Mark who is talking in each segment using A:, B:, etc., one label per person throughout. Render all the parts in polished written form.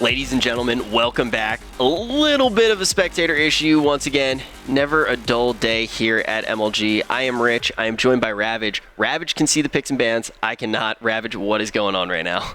A: Ladies and gentlemen, welcome back. A little bit of a spectator issue once again. Never a dull day here at MLG. I am Rich. I am joined by Ravage. Ravage can see the picks and bans. I cannot. Ravage, what is going on right now?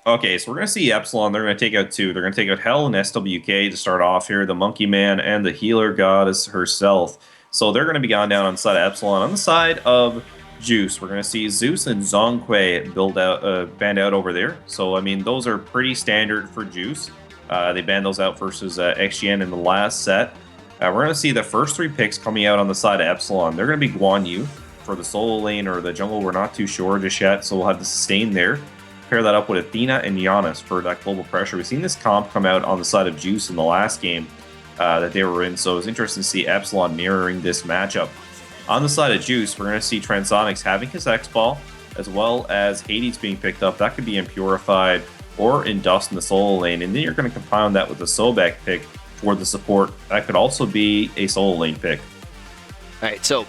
B: Okay, so we're going to see Epsilon. They're going to take out two. They're going to take out Hell and SWK to start off here, the Monkey Man and the Healer Goddess herself. So they're going to be gone down on the side of Epsilon. On the side of Juice, we're going to see Zeus and Zongque banned out over there. So, I mean, those are pretty standard for Juice. They banned those out versus XGN in the last set. We're going to see the first three picks coming out on the side of Epsilon. They're going to be Guan Yu for the solo lane or the jungle. We're not too sure just yet, so we'll have the sustain there. Pair that up with Athena and Giannis for that global pressure. We've seen this comp come out on the side of Juice in the last game that they were in, so it's interesting to see Epsilon mirroring this matchup. On the side of Juice, we're going to see Transonics having his X-Ball, as well as Hades being picked up. That could be in Purified or in Dust in the solo lane, and then you're going to compound that with a Sobek pick for the support. That could also be a solo lane pick.
A: All right, so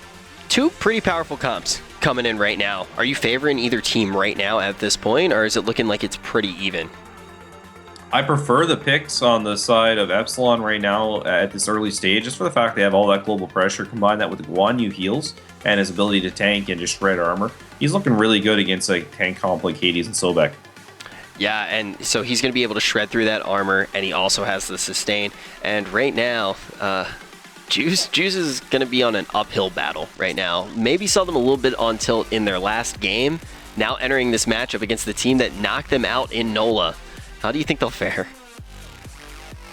A: two pretty powerful comps coming in right now. Are you favoring either team right now at this point, or is it looking like it's pretty even?
B: I prefer the picks on the side of Epsilon right now at this early stage, just for the fact they have all that global pressure. Combine that with the Guan Yu heals and his ability to tank and just shred armor. He's looking really good against a tank comp like Hades and Sobek.
A: Yeah, and so he's going to be able to shred through that armor, and he also has the sustain. And right now, Juice is going to be on an uphill battle right now. Maybe saw them a little bit on tilt in their last game. Now entering this matchup against the team that knocked them out in NOLA. How do you think they'll fare?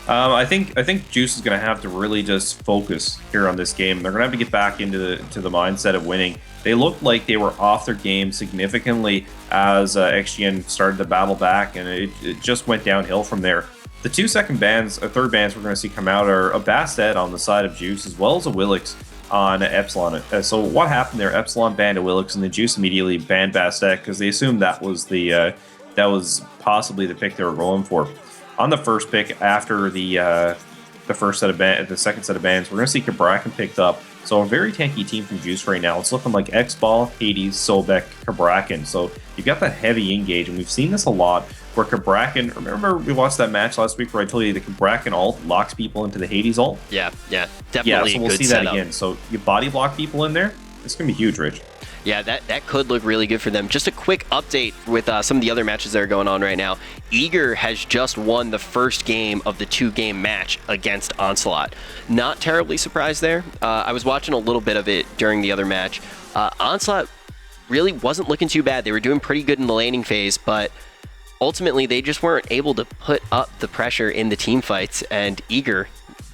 B: I think Juice is going to have to really just focus here on this game. They're going to have to get back into the mindset of winning. They looked like they were off their game significantly as XGN started to battle back, and it just went downhill from there. The third bans we're going to see come out are a Bastet on the side of Juice, as well as a Willix on Epsilon. So what happened there? Epsilon banned a Willix, and the Juice immediately banned Bastet because they assumed that was possibly the pick they were going for. On the first pick after the second set of bans, we're going to see Cabrakan picked up. So a very tanky team from Juice right now. It's looking like X-Ball, Hades, Sobek, Cabrakan. So you've got that heavy engage, and we've seen this a lot where Cabrakan, remember we watched that match last week where I told you the Cabrakan ult locks people into the Hades ult?
A: Yeah, definitely
B: yeah, so we'll see
A: setup.
B: that again. So you body block people in there, it's going to be huge, Rich.
A: Yeah, that could look really good for them. Just a quick update with some of the other matches that are going on right now. Eager has just won the first game of the 2-game match against Onslaught. Not terribly surprised there. I was watching a little bit of it during the other match. Onslaught really wasn't looking too bad. They were doing pretty good in the laning phase, but ultimately they just weren't able to put up the pressure in the team fights, and Eager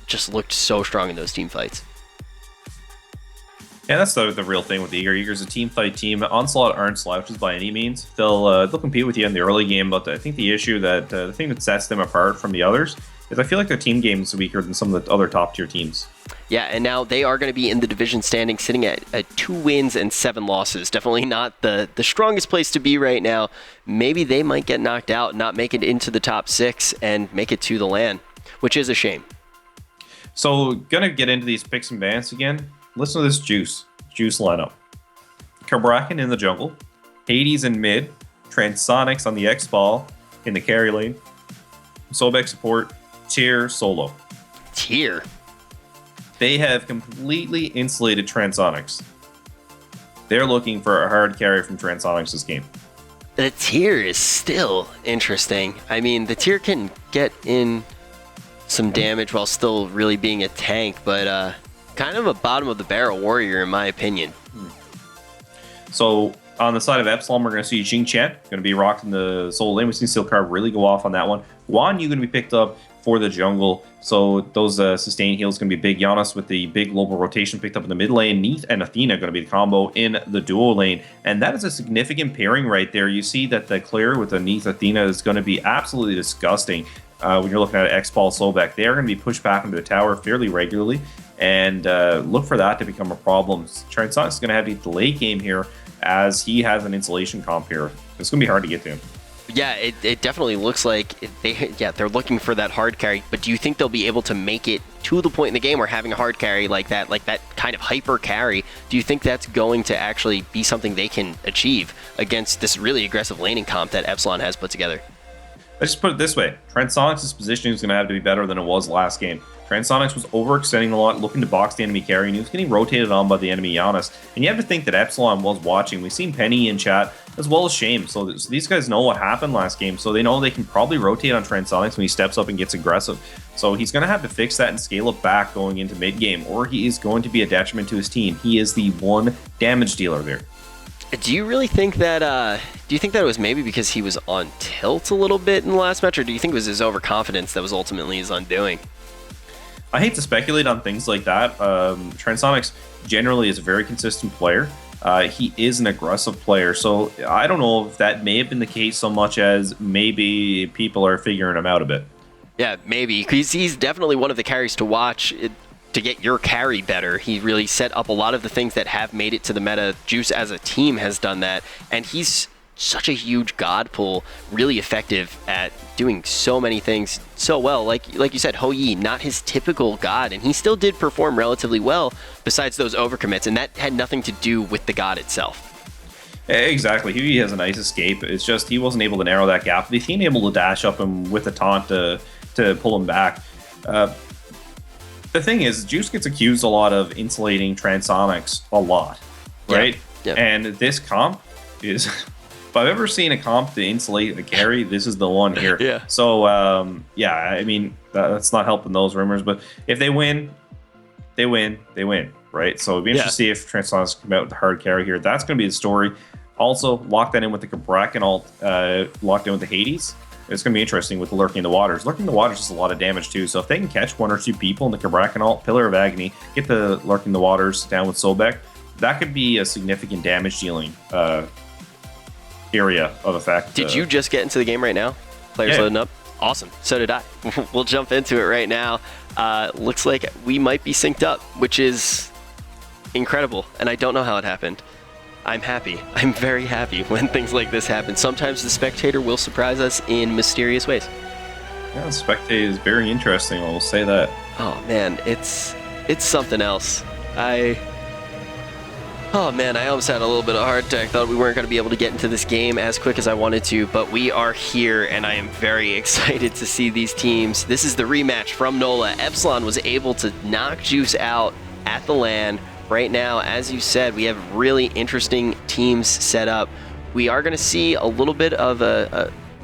A: just looked so strong in those team fights.
B: Yeah, that's the real thing with Eager. Eager's a team fight team. Onslaught aren't slouches by any means. They'll compete with you in the early game, but I think the thing that sets them apart from the others is I feel like their team game is weaker than some of the other top tier teams.
A: Yeah, and now they are going to be in the division standing, sitting at 2 wins and 7 losses. Definitely not the strongest place to be right now. Maybe they might get knocked out, not make it into the top 6, and make it to the LAN, which is a shame.
B: So, gonna get into these picks and bans again. Listen to this Juice lineup. Cabrakan in the jungle, Hades in mid, Transonics on the X-Ball in the carry lane, Sobek support, Tier solo.
A: Tier?
B: They have completely insulated Transonics. They're looking for a hard carry from Transonics this game.
A: The Tier is still interesting. I mean, the Tier can get in some damage while still really being a tank, but kind of a bottom of the barrel warrior in my opinion.
B: So on the side of Epsilon, we're going to see Xing Chen going to be rocking the solo lane. We've seen Steel Card really go off on that one. Guan Yu going to be picked up for the jungle. So those sustain heals going to be big. Giannis with the big global rotation picked up in the mid lane. Neath and Athena going to be the combo in the duo lane. And that is a significant pairing right there. You see that the clear with the Neath Athena is going to be absolutely disgusting. When you're looking at X-Ball Sobek, they are going to be pushed back into the tower fairly regularly. And look for that to become a problem. Transonics is going to have to get the late game here as he has an insulation comp here. It's going to be hard to get to him.
A: Yeah, it definitely looks like they're looking for that hard carry, but do you think they'll be able to make it to the point in the game where having a hard carry like that kind of hyper carry, do you think that's going to actually be something they can achieve against this really aggressive laning comp that Epsilon has put together?
B: Let's just put it this way. Transonics' positioning is going to have to be better than it was last game. Transonics was overextending a lot, looking to box the enemy carry, and he was getting rotated on by the enemy Giannis. And you have to think that Epsilon was watching. We've seen Penny in chat, as well as Shame. So these guys know what happened last game, so they know they can probably rotate on Transonics when he steps up and gets aggressive. So he's going to have to fix that and scale it back going into mid-game, or he is going to be a detriment to his team. He is the one damage dealer there.
A: Do you really think that, do you think that it was maybe because he was on tilt a little bit in the last match, or do you think it was his overconfidence that was ultimately his undoing?
B: I hate to speculate on things like that. Transonics generally is a very consistent player. He is an aggressive player, so I don't know if that may have been the case so much as maybe people are figuring him out a bit.
A: Yeah, maybe, because he's definitely one of the carries to watch to get your carry better. He really set up a lot of the things that have made it to the meta. Juice as a team has done that, and he's such a huge god pull, really effective at doing so many things so well. Like you said, Hou Yi, not his typical god, and he still did perform relatively well besides those overcommits, and that had nothing to do with the god itself.
B: Exactly. He has a nice escape. It's just he wasn't able to narrow that gap. He's been able to dash up him with a taunt to pull him back. The thing is, Juice gets accused a lot of insulating Transonics a lot, right?
A: Yep.
B: And this comp is, if I've ever seen a comp to insulate a carry, this is the one here.
A: Yeah.
B: So, I mean, that's not helping those rumors, but if they win, they win, right? So it'd be interesting to see if Transonics come out with the hard carry here. That's going to be the story. Also, lock that in with the Kabrak ult, locked in with the Hades. It's going to be interesting with the Lurking in the Waters. Lurking in the Waters is a lot of damage too, so if they can catch one or two people in the Kabrak ult, Pillar of Agony, get the Lurking in the Waters down with Sobek, that could be a significant damage dealing area of effect.
A: Did you just get into the game right now? Players loading up? Awesome. So did I. We'll jump into it right now. Looks like we might be synced up, which is incredible, and I don't know how it happened. I'm happy. I'm very happy when things like this happen. Sometimes the spectator will surprise us in mysterious ways.
B: Yeah, the spectator is very interesting, I will say that.
A: Oh man, it's something else. Oh man, I almost had a little bit of a heart attack. Thought we weren't going to be able to get into this game as quick as I wanted to, but we are here, and I am very excited to see these teams. This is the rematch from NOLA. Epsilon was able to knock Juice out at the LAN. Right now, as you said, we have really interesting teams set up. We are going to see a little bit of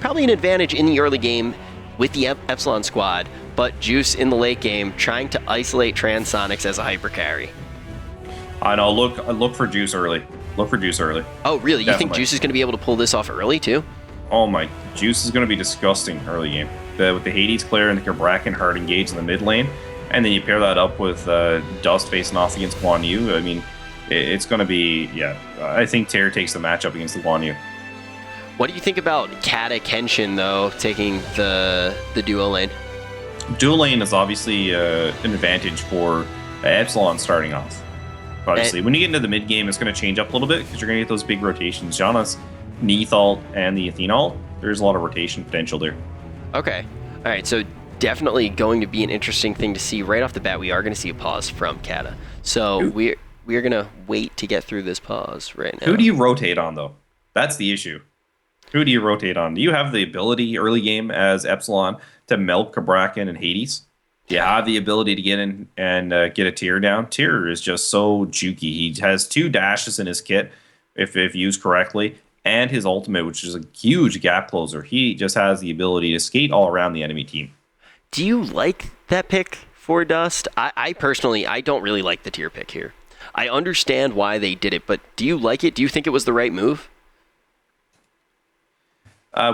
A: probably an advantage in the early game with the Epsilon squad, but Juice in the late game trying to isolate Transonics as a hyper carry.
B: I know. Look for Juice early. Look for Juice early.
A: Oh, really? You
B: Definitely.
A: think Juice is going to be able to pull this off early, too?
B: Oh my, Juice is going to be disgusting early game. With the Hades player and the Kabrak hard engaged in the mid lane, and then you pair that up with Dust facing off against Guan Yu. I mean, it's going to be, I think Terror takes the matchup against the Guan Yu.
A: What do you think about Kata Kenshin, though, taking the duo lane?
B: Dual lane is obviously an advantage for Epsilon starting off. Obviously, when you get into the mid game, it's going to change up a little bit because you're going to get those big rotations. Janna's Neath ult and the Athena ult, there's a lot of rotation potential there.
A: Okay. All right, so definitely going to be an interesting thing to see right off the bat. We are going to see a pause from Kata. So we are going to wait to get through this pause right now.
B: Who do you rotate on, though? That's the issue. Who do you rotate on? Do you have the ability early game as Epsilon to milk Kabrakan and Hades? Do you have the ability to get in and get a tier down? Tier is just so jukey. He has 2 dashes in his kit, if used correctly, and his ultimate, which is a huge gap closer. He just has the ability to skate all around the enemy team.
A: Do you like that pick for Dust? I personally, I don't really like the tier pick here. I understand why they did it, but do you like it? Do you think it was the right move?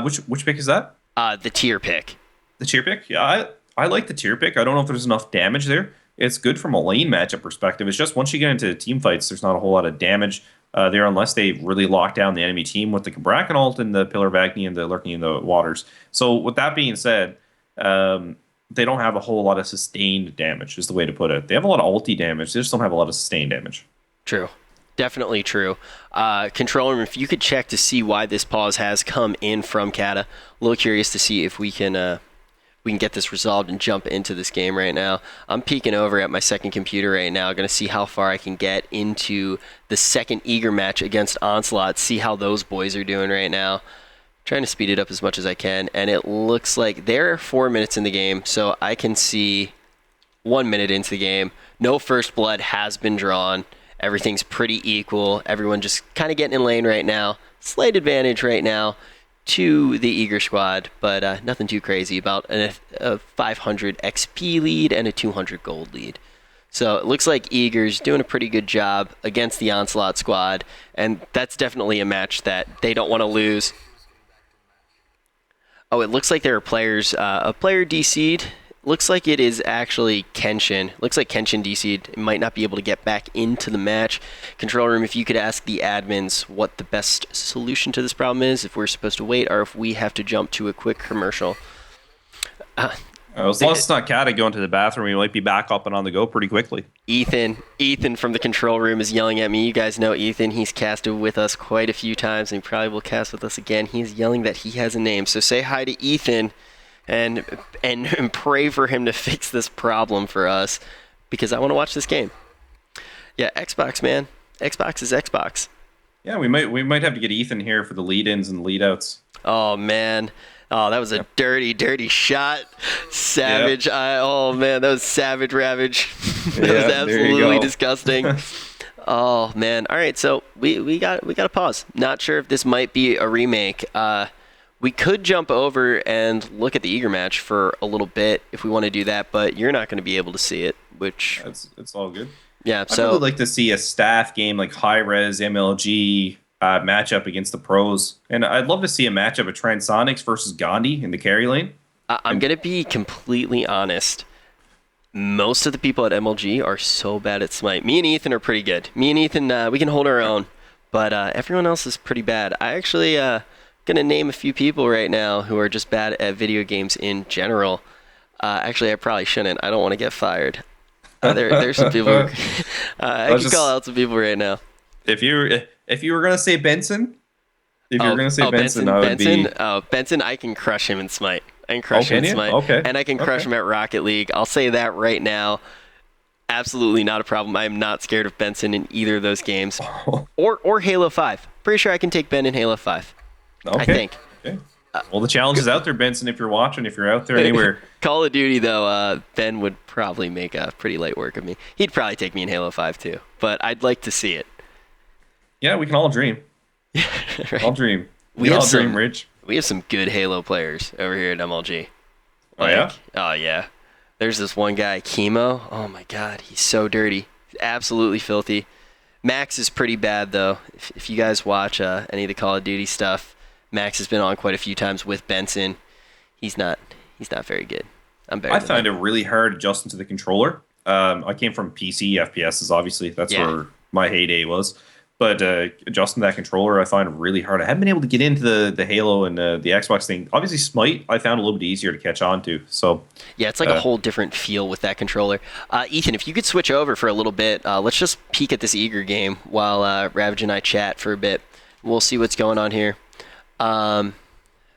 B: Which pick is that?
A: The tier pick.
B: The tier pick? Yeah, I like the tier pick. I don't know if there's enough damage there. It's good from a lane matchup perspective. It's just once you get into team fights, there's not a whole lot of damage there unless they really lock down the enemy team with the Kabrakan ult and the Pillar of Agony and the Lurking in the Waters. So with that being said, they don't have a whole lot of sustained damage, is the way to put it. They have a lot of ulti damage. They just don't have a lot of sustained damage.
A: True. Definitely true. Controller, if you could check to see why this pause has come in from Kata. A little curious to see if we can get this resolved and jump into this game right now. I'm peeking over at my second computer right now, going to see how far I can get into the second Eager match against Onslaught, see how those boys are doing right now. Trying to speed it up as much as I can, and it looks like there are 4 minutes in the game, so I can see 1 minute into the game. No first blood has been drawn. Everything's pretty equal. Everyone just kind of getting in lane right now. Slight advantage right now to the Eager squad, but nothing too crazy. About a 500 XP lead and a 200 gold lead. So it looks like Eager's doing a pretty good job against the Onslaught squad, and that's definitely a match that they don't want to lose. Oh, it looks like there are players. A player DC'd. Looks like it is actually Kenshin. Looks like Kenshin DC'd. It might not be able to get back into the match. Control room, if you could ask the admins what the best solution to this problem is, if we're supposed to wait or if we have to jump to a quick commercial.
B: As long as it's not Kata going to the bathroom, we might be back up and on the go pretty quickly.
A: Ethan from the control room is yelling at me. You guys know Ethan. He's casted with us quite a few times, and he probably will cast with us again. He's yelling that he has a name. So say hi to Ethan and pray for him to fix this problem for us, because I want to watch this game. Yeah, Xbox, man. Xbox is Xbox.
B: Yeah, we might have to get Ethan here for the lead-ins and lead-outs.
A: Oh, man. Oh, that was a dirty, dirty shot. Savage.
B: Yep.
A: Oh, man, that was savage ravage. That was absolutely disgusting. Oh, man. All right, so we got to pause. Not sure if this might be a remake. We could jump over and look at the Eager match for a little bit if we want to do that, but you're not going to be able to see it, which...
B: It's all good.
A: Yeah,
B: I'd
A: so...
B: really like to see a staff game like high-res MLG... matchup against the pros, and I'd love to see a matchup of Transonics versus Gandhi in the carry lane.
A: I'm gonna be completely honest. Most of the people at MLG are so bad at Smite. Me and Ethan are pretty good. Me and Ethan, we can hold our own, but everyone else is pretty bad. I actually gonna name a few people right now who are just bad at video games in general. Actually, I probably shouldn't. I don't want to get fired. There's some people. I can call out some people right now.
B: If you were gonna say Benson, Benson, I would be.
A: Benson, I can crush him in Smite. I can crush him in Smite.
B: Okay.
A: And I can crush him at Rocket League. I'll say that right now. Absolutely not a problem. I am not scared of Benson in either of those games. Or Halo 5. Pretty sure I can take Ben in Halo 5.
B: Okay.
A: I think.
B: Okay. Well, the challenge is out there, Benson, if you're watching, if you're out there anywhere.
A: Call of Duty, though, Ben would probably make a pretty light work of me. He'd probably take me in Halo 5, too. But I'd like to see it.
B: Yeah, we can all dream.
A: Right.
B: All dream.
A: We
B: all dream, Rich.
A: We have some good Halo players over here at MLG.
B: Oh, yeah?
A: Oh, yeah. There's this one guy, Chemo. Oh, my God. He's so dirty. He's absolutely filthy. Max is pretty bad, though. If you guys watch any of the Call of Duty stuff, Max has been on quite a few times with Benson. He's not very good.
B: I find it really hard adjusting to the controller. I came from PC, FPSs, obviously. That's where my heyday was. But adjusting that controller, I find it really hard. I haven't been able to get into the Halo and the Xbox thing. Obviously, Smite, I found a little bit easier to catch on to. So
A: yeah, it's like a whole different feel with that controller. Ethan, if you could switch over for a little bit, let's just peek at this Eager game while Ravage and I chat for a bit. We'll see what's going on here. I'm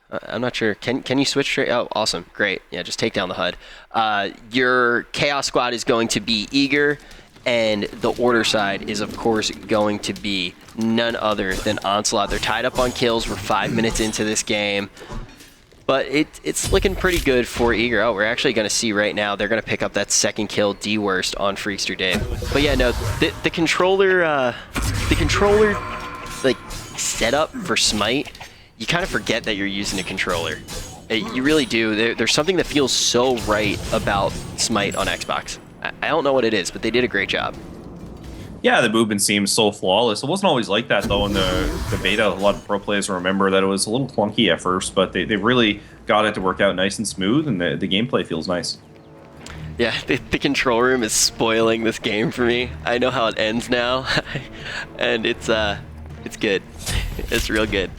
A: not sure. Can you switch straight? Oh, awesome. Great. Yeah, just take down the HUD. Your Chaos Squad is going to be Eager. And the Order side is, of course, going to be none other than Onslaught. They're tied up on kills. We're 5 minutes into this game. But it's looking pretty good for Eager. Oh, we're actually going to see right now they're going to pick up that second kill, D-Worst, on Freakster Dave. But yeah, no, the controller, like, setup for Smite, you kind of forget that you're using a controller. You really do. There's something that feels so right about Smite on Xbox. I don't know what it is, but they did a great job.
B: Yeah, the movement seems so flawless. It wasn't always like that, though, in the beta. A lot of pro players remember that it was a little clunky at first, but they really got it to work out nice and smooth, and the gameplay feels nice.
A: Yeah, the control room is spoiling this game for me. I know how it ends now, and it's good. It's real good.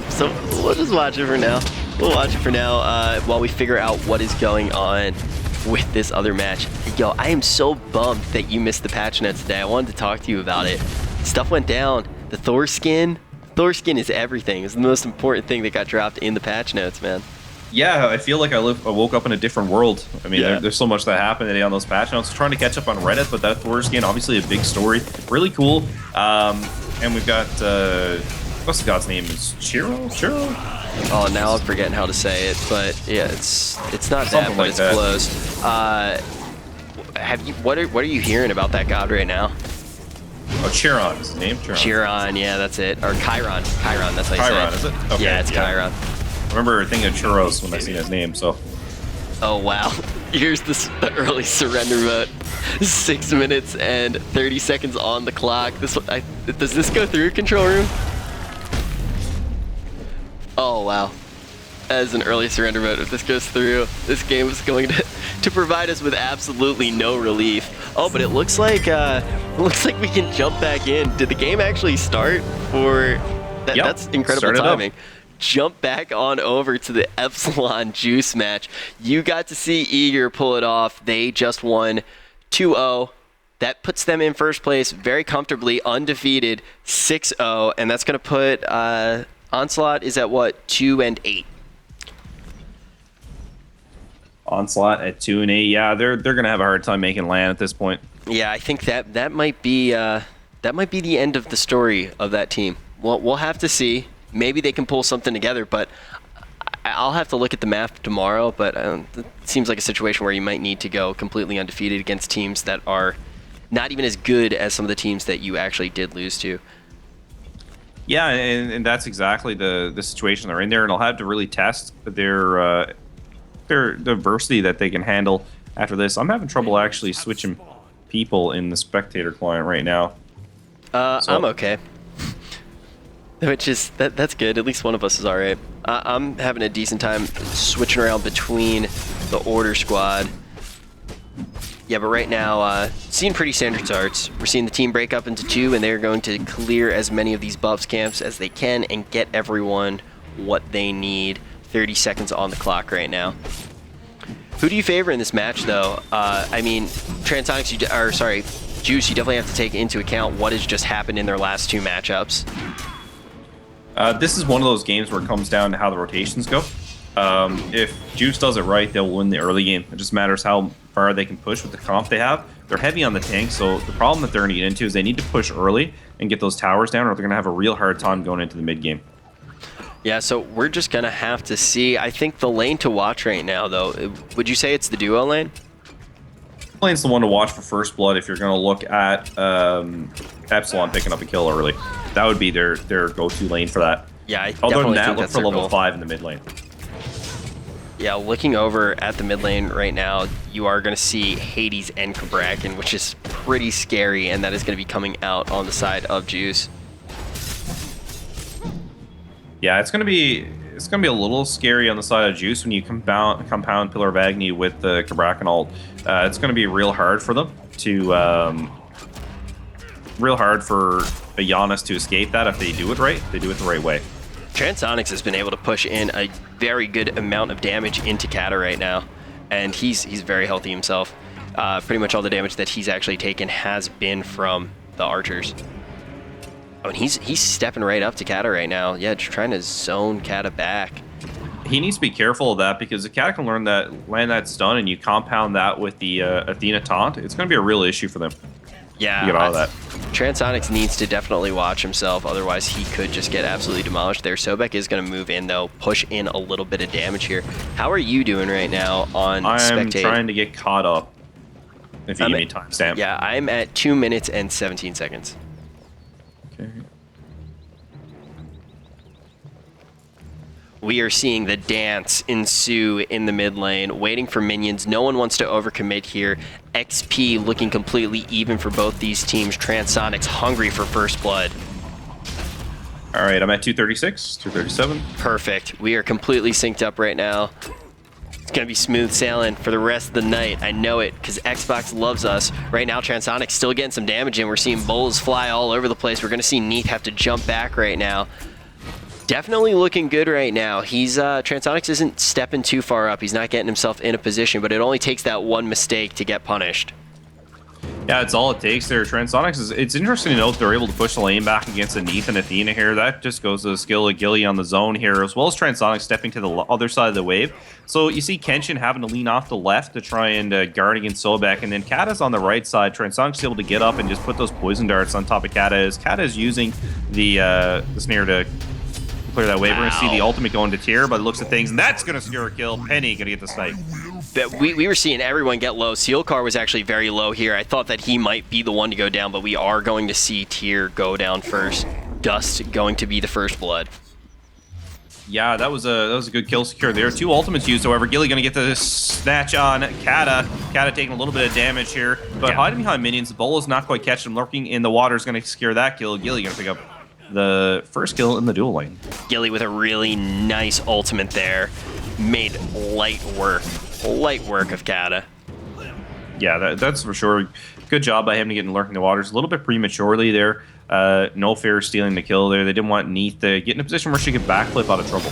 A: So we'll just watch it for now. We'll watch it for now while we figure out what is going on with this other match. Yo, I am so bummed that you missed the patch notes today. I wanted to talk to you about it. Stuff went down. The Thor skin is everything. It's the most important thing that got dropped in the patch notes, man.
B: Yeah, I feel like I woke up in a different world. I mean, there's so much that happened today on those patch notes. Trying to catch up on Reddit, but that Thor skin, obviously a big story. Really cool. And we've got What's the god's name? Is Chiro?
A: Oh, now I'm forgetting how to say it, but yeah, it's not
B: Something
A: that, but
B: like
A: it's
B: that.
A: close. What are you hearing about that god right now?
B: Oh, Chiron is his name.
A: Chiron, yeah, that's it. Or Chiron. Chiron, that's how you
B: Chiron,
A: say
B: is
A: it.
B: it? Okay,
A: Yeah, it's Chiron.
B: I remember thinking of churros when I seen his name. So.
A: Oh wow! Here's the early surrender vote. 6 minutes and 30 seconds on the clock. Does this go through control room? Oh wow! As an early surrender vote, if this goes through, this game is going to provide us with absolutely no relief. Oh, but it looks like we can jump back in. Did the game actually start? Or that's incredible timing. Jump back on over to the Epsilon Juice match. You got to see Eager pull it off. They just won 2-0. That puts them in first place very comfortably, undefeated, 6-0. And that's going to put Onslaught is at what, 2-8?
B: Onslaught at 2-8. Yeah, they're going to have a hard time making land at this point.
A: Yeah, I think that might be the end of the story of that team. We'll have to see. Maybe they can pull something together, but I'll have to look at the map tomorrow. But it seems like a situation where you might need to go completely undefeated against teams that are not even as good as some of the teams that you actually did lose to.
B: Yeah, and that's exactly the situation they're in there, and they'll have to really test their diversity that they can handle after this. I'm having trouble actually switching people in the spectator client right now.
A: I'm okay. Which is that's good. At least one of us is all right. I'm having a decent time switching around between the order squad. Yeah, but right now, seeing pretty standard starts. We're seeing the team break up into two, and they're going to clear as many of these buffs camps as they can and get everyone what they need. 30 seconds on the clock right now. Who do you favor in this match, though? I mean, Transonics, Juice, you definitely have to take into account what has just happened in their last two matchups.
B: This is one of those games where it comes down to how the rotations go. If Juice does it right, they'll win the early game. It just matters how far they can push with the comp they have. They're heavy on the tank, so the problem that they're going to get into is they need to push early and get those towers down, or they're going to have a real hard time going into the mid game.
A: Yeah, so we're just going to have to see. I think the lane to watch right now, though, would you say it's the duo lane?
B: Lane's the one to watch for First Blood if you're going to look at Epsilon picking up a kill early. That would be their go-to lane for that.
A: Yeah, I
B: Other than
A: definitely
B: that,
A: think
B: look
A: that's
B: for
A: their
B: level
A: goal.
B: 5 in the mid lane.
A: Yeah, looking over at the mid lane right now, you are going to see Hades and Kabrakan, which is pretty scary, and that is going to be coming out on the side of Juice.
B: Yeah, it's gonna be a little scary on the side of Juice when you compound Pillar of Agony with the Kabrakan ult. It's gonna be real hard for them to real hard for a Giannis to escape that if they do it right. They do it the right way.
A: Transonics has been able to push in a very good amount of damage into Kata right now, and he's very healthy himself. Pretty much all the damage that he's actually taken has been from the archers. Oh, and he's stepping right up to Kata right now. Yeah, just trying to zone Kata back.
B: He needs to be careful of that because if Kata can land that stun and you compound that with the Athena taunt, it's going to be a real issue for them.
A: Yeah,
B: to get all of that.
A: Transonics needs to definitely watch himself, otherwise he could just get absolutely demolished there. Sobek is going to move in, though, push in a little bit of damage here. How are you doing right now on Spectate?
B: I'm trying to get caught up, if you give me timestamp.
A: Yeah, I'm at 2 minutes and 17 seconds.
B: Okay.
A: We are seeing the dance ensue in the mid lane, waiting for minions. No one wants to overcommit here. XP looking completely even for both these teams. Transonics hungry for first blood.
B: All right, I'm at 236, 237.
A: Perfect. We are completely synced up right now. It's going to be smooth sailing for the rest of the night. I know it, because Xbox loves us. Right now, Transonics still getting some damage in. We're seeing bowls fly all over the place. We're going to see Neath have to jump back right now. Definitely looking good right now. He's Transonics isn't stepping too far up. He's not getting himself in a position, but it only takes that one mistake to get punished.
B: Yeah, it's all it takes there. Transonics it's interesting to note they're able to push the lane back against Neath and Athena here. That just goes to the skill of Gilly on the zone here, as well as Transonics stepping to the other side of the wave. So you see Kenshin having to lean off the left to try and guard against Sobek, and then Kata's on the right side. Transonics is able to get up and just put those poison darts on top of Kata, as Kata is using the snare to clear that wave. We're going to see the ultimate going to tier by the looks of things, and that's going to secure a kill. Penny going to get the snipe.
A: We were seeing everyone get low. Sealcar was actually very low here. I thought that he might be the one to go down, but we are going to see Tier go down first. Dust going to be the first blood.
B: Yeah, that was a good kill secure there. 2 ultimates used, however. Gilly going to get the snatch on Kata. Kata taking a little bit of damage here, but hiding behind minions. Bolo's not quite catching him. Lurking in the water is going to secure that kill. Gilly going to pick up the first kill in the duel lane.
A: Gilly with a really nice ultimate there. Made light work of Kata.
B: Yeah, that's for sure. Good job by him to get in lurking the waters a little bit prematurely there. No fair stealing the kill there. They didn't want Neath to get in a position where she could backflip out of trouble.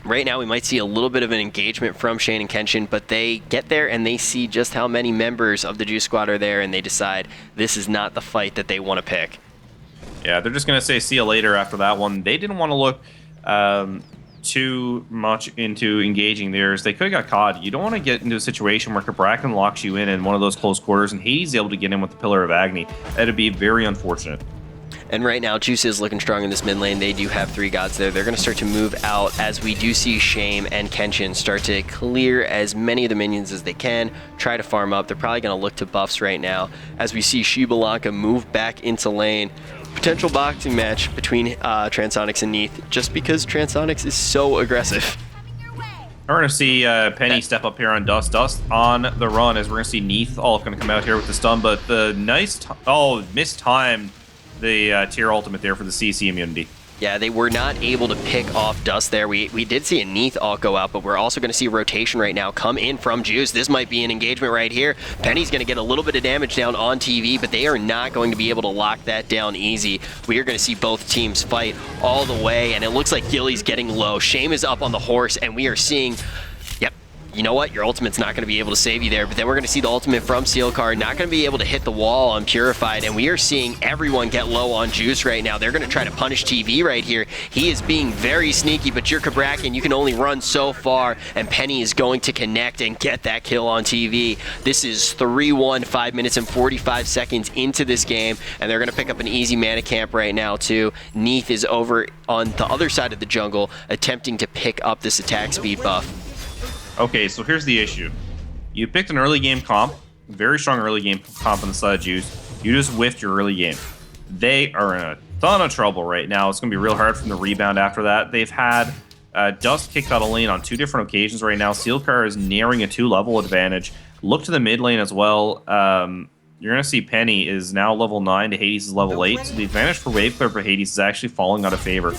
A: Right now, we might see a little bit of an engagement from Shane and Kenshin, but they get there and they see just how many members of the Juice Squad are there, and they decide this is not the fight that they want to pick.
B: Yeah, they're just going to say see you later after that one. They didn't want to look too much into engaging theirs. They could have got caught. You don't want to get into a situation where Cabrakan locks you in one of those close quarters and Hades is able to get in with the Pillar of Agony. That'd be very unfortunate.
A: And right now, Juice is looking strong in this mid lane. They do have 3 gods there. They're going to start to move out as we do see Shame and Kenshin start to clear as many of the minions as they can, try to farm up. They're probably going to look to buffs right now as we see Shibalanka move back into lane. Potential boxing match between Transonics and Neath, just because Transonics is so aggressive.
B: We're going to see Penny step up here on Dust. Dust on the run as we're going to see Neath all going to come out here with the stun, but the mistimed the tier ultimate there for the CC immunity.
A: Yeah, they were not able to pick off Dust there. We did see a Neath ult go out, but we're also going to see a rotation right now come in from Juice. This might be an engagement right here. Penny's going to get a little bit of damage down on TV, but they are not going to be able to lock that down easy. We are going to see both teams fight all the way, and it looks like Gilly's getting low. Shame is up on the horse, and we are seeing... Yep. You know what? Your ultimate's not going to be able to save you there, but then we're going to see the ultimate from Sealcar, not going to be able to hit the wall on Purified, and we are seeing everyone get low on Juice right now. They're going to try to punish TV right here. He is being very sneaky, but you're Cabrakan, you can only run so far, and Penny is going to connect and get that kill on TV. This is 3-1, 5 minutes and 45 seconds into this game, and they're going to pick up an easy mana camp right now, too. Neath is over on the other side of the jungle, attempting to pick up this attack speed buff.
B: Okay, so here's the issue. You picked an early game comp, very strong early game comp on the side of Juice. You just whiffed your early game. They are in a ton of trouble right now. It's going to be real hard from the rebound after that. They've had Dust kicked out of lane on 2 different occasions right now. Sealcar is nearing a 2-level advantage. Look to the mid lane as well. You're going to see Penny is now level 9 to Hades is level 8. So the advantage for wave clear for Hades is actually falling out of favor.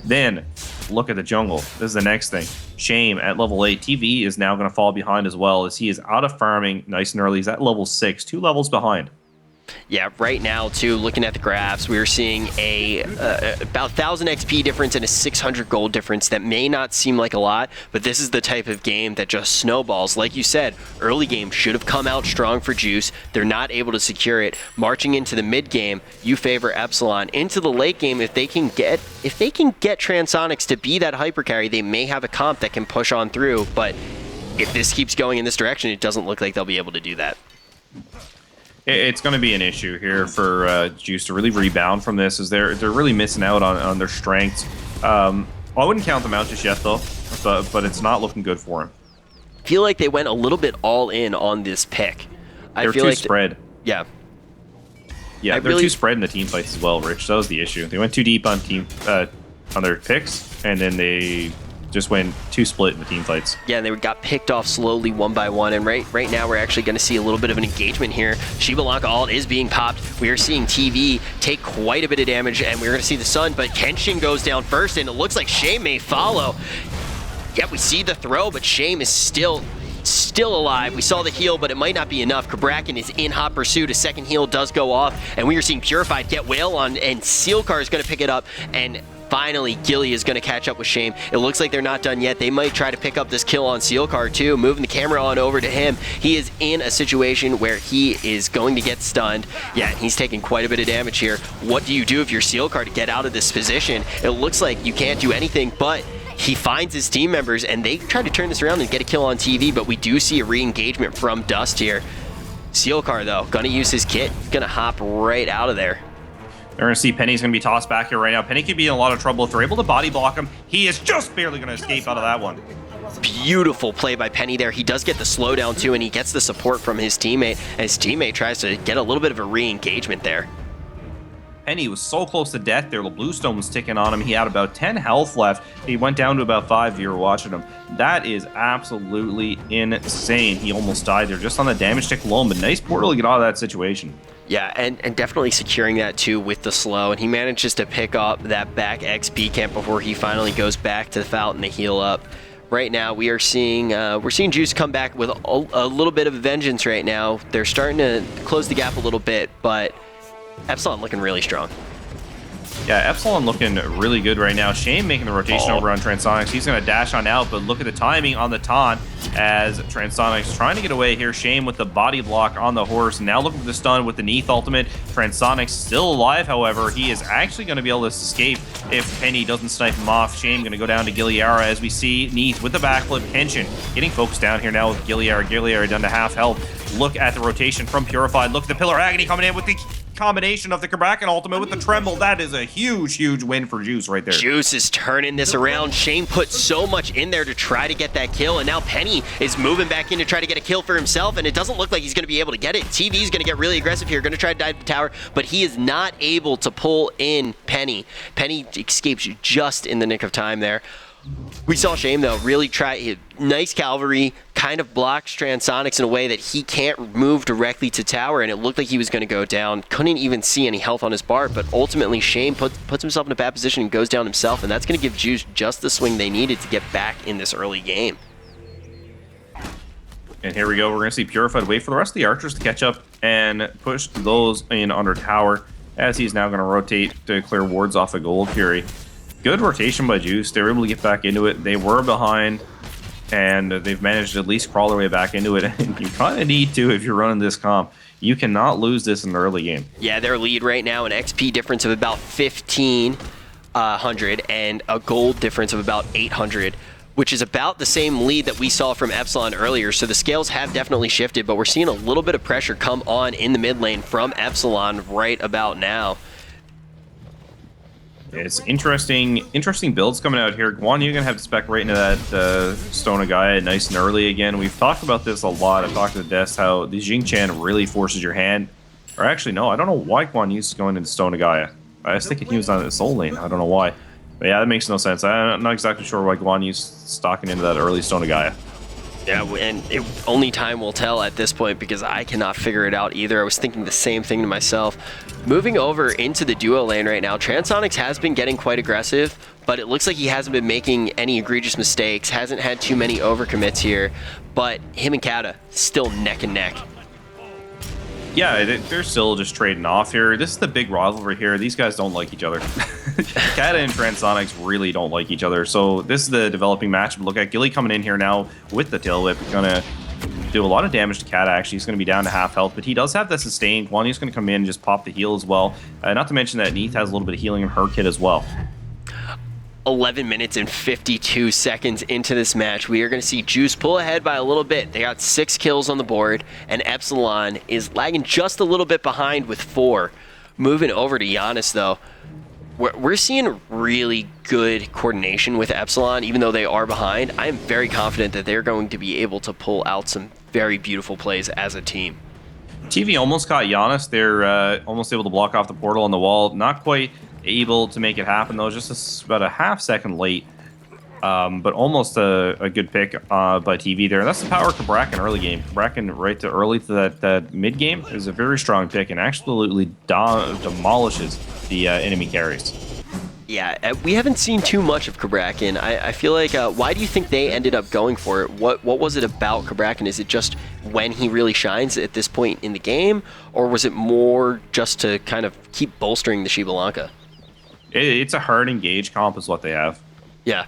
B: Then, look at the jungle. This is the next thing. Shame at level 8. TV is now going to fall behind as well as he is out of farming nice and early. He's at level 6, 2 levels behind.
A: Yeah, right now, too, looking at the graphs, we're seeing about 1,000 XP difference and a 600 gold difference. That may not seem like a lot, but this is the type of game that just snowballs. Like you said, early game should have come out strong for Juice. They're not able to secure it. Marching into the mid game, you favor Epsilon. Into the late game, if they can get Transonics to be that hyper carry, they may have a comp that can push on through. But if this keeps going in this direction, it doesn't look like they'll be able to do that.
B: It's going to be an issue here for Juice to really rebound from this, as they're really missing out on their strengths. I wouldn't count them out just yet, though, but it's not looking good for him.
A: I feel like they went a little bit all in on this pick.
B: They're too spread.
A: Yeah.
B: Yeah, they're too spread in the team fights as well, Rich. That was the issue. They went too deep on on their picks, and then they just went too split in the team fights.
A: Yeah, and they got picked off slowly one by one, and right now we're actually going to see a little bit of an engagement here. Shibalanka ult is being popped. We are seeing TV take quite a bit of damage, and we're going to see the Sun, but Kenshin goes down first, and it looks like Shame may follow. Yeah, we see the throw, but Shame is still alive. We saw the heal, but it might not be enough. Cabrakan is in hot pursuit. A second heal does go off, and we are seeing Purified get whale on, and Sealcar is going to pick it up, and finally, Gilly is going to catch up with Shame. It looks like they're not done yet. They might try to pick up this kill on Sealcar too, moving the camera on over to him. He is in a situation where he is going to get stunned. Yeah, he's taking quite a bit of damage here. What do you do if you're Sealcar to get out of this position? It looks like you can't do anything, but he finds his team members, and they try to turn this around and get a kill on TV, but we do see a re-engagement from Dust here. Sealcar, though, gonna use his kit, gonna hop right out of there.
B: They're going to see Penny's going to be tossed back here right now. Penny could be in a lot of trouble if they're able to body block him. He is just barely going to escape out of that one.
A: Beautiful play by Penny there. He does get the slowdown too, and he gets the support from his teammate, and his teammate tries to get a little bit of a re-engagement there.
B: Penny was so close to death there. The Bluestone was ticking on him. He had about 10 health left. He went down to about 5 if you were watching him. That is absolutely insane. He almost died there just on the damage tick alone, but nice portal to get out of that situation.
A: Yeah, and definitely securing that too with the slow, and he manages to pick up that back XP camp before he finally goes back to the fountain to heal up. Right now, we're seeing Juice come back with a little bit of vengeance right now. They're starting to close the gap a little bit, but Epsilon looking really strong.
B: Yeah, Epsilon looking really good right now. Shane making the rotation over on Transonics. He's going to dash on out, but look at the timing on the taunt as Transonics trying to get away here. Shane with the body block on the horse. Now looking for the stun with the Neath ultimate. Transonics still alive, however. He is actually going to be able to escape if Penny doesn't snipe him off. Shane going to go down to Gilliara as we see Neath with the backflip. Henshin getting focused down here now with Gilliara. Gilliara down to half health. Look at the rotation from Purified. Look at the Pillar Agony coming in with the combination of the Kraken ultimate with the Tremble. That is a huge win for Juice right there.
A: Juice is turning this around. Shane put so much in there to try to get that kill, and now Penny is moving back in to try to get a kill for himself, and it doesn't look like he's going to be able to get it. TV's going to get really aggressive here, going to try to dive the tower, but he is not able to pull in Penny. Penny escapes just in the nick of time there. We saw Shame, though, really try. Nice cavalry, kind of blocks Transonics in a way that he can't move directly to tower, and it looked like he was going to go down. Couldn't even see any health on his bar, but ultimately Shame puts himself in a bad position and goes down himself, and that's going to give Juice just the swing they needed to get back in this early game.
B: And here we go. We're going to see Purified wait for the rest of the archers to catch up and push those in under tower, as he's now going to rotate to clear wards off the Gold Fury. Good rotation by Juice. They were able to get back into it. They were behind, and they've managed to at least crawl their way back into it. And you kind of need to if you're running this comp. You cannot lose this in the early game.
A: Yeah, their lead right now, an XP difference of about 1,500 and a gold difference of about 800, which is about the same lead that we saw from Epsilon earlier. So the scales have definitely shifted, but we're seeing a little bit of pressure come on in the mid lane from Epsilon right about now.
B: It's interesting builds coming out here. Guan Yu gonna have to spec right into that Stone of Gaia nice and early again. We've talked about this a lot. I've talked to the Dest how the Jing Chan really forces your hand. Or actually, no, I don't know why Guan Yu's going into Stone of Gaia. I was thinking he was on the Soul Lane. I don't know why. But yeah, that makes no sense. I'm not exactly sure why Guan Yu's stalking into that early Stone of Gaia.
A: Yeah, and only time will tell at this point because I cannot figure it out either. I was thinking the same thing to myself. Moving over into the duo lane right now, Transonics has been getting quite aggressive, but it looks like he hasn't been making any egregious mistakes, hasn't had too many overcommits here, but him and Kata still neck and neck.
B: Yeah, they're still just trading off here. This is the big rivalry here. These guys don't like each other. Kata and Transonics really don't like each other. So this is the developing matchup. Look at Gilly coming in here now with the tail whip. He's going to do a lot of damage to Kata, actually. He's going to be down to half health, but he does have that sustain. Guan Yu's going to come in and just pop the heal as well. Not to mention that Neath has a little bit of healing in her kit as well.
A: 11 minutes and 52 seconds into this match, we are going to see Juice pull ahead by a little bit. They got 6 kills on the board, and Epsilon is lagging just a little bit behind with 4. Moving over to Giannis, though, we're seeing really good coordination with Epsilon, even though they are behind. I am very confident that they're going to be able to pull out some very beautiful plays as a team.
B: TV almost caught Giannis. They're almost able to block off the portal on the wall. Not quite able to make it happen, though. Just about a half second late, but almost a good pick by TV there. That's the power of Kraken early game. Kraken right to early to that mid game is a very strong pick and absolutely demolishes the enemy carries.
A: Yeah, we haven't seen too much of Kraken. I feel like, why do you think they ended up going for it? What was it about Kraken? Is it just when he really shines at this point in the game, or was it more just to kind of keep bolstering the Shibalanka?
B: It's a hard engage comp is what they have.
A: Yeah.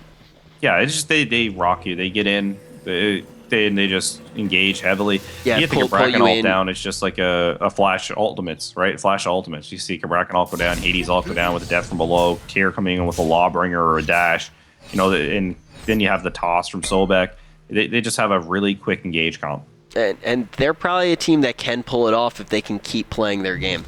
B: Yeah, it's just they rock you. They get in, they just engage heavily.
A: Yeah,
B: You have to
A: pull
B: Bracken
A: you
B: ult
A: in.
B: down. It's just like a flash ultimates, right? Flash ultimates. You see Bracken ult go down, Hades ult go down with a death from below, Tier coming in with a Lawbringer or a dash. And then you have the toss from Sobek. They just have a really quick engage comp.
A: And they're probably a team that can pull it off if they can keep playing their game.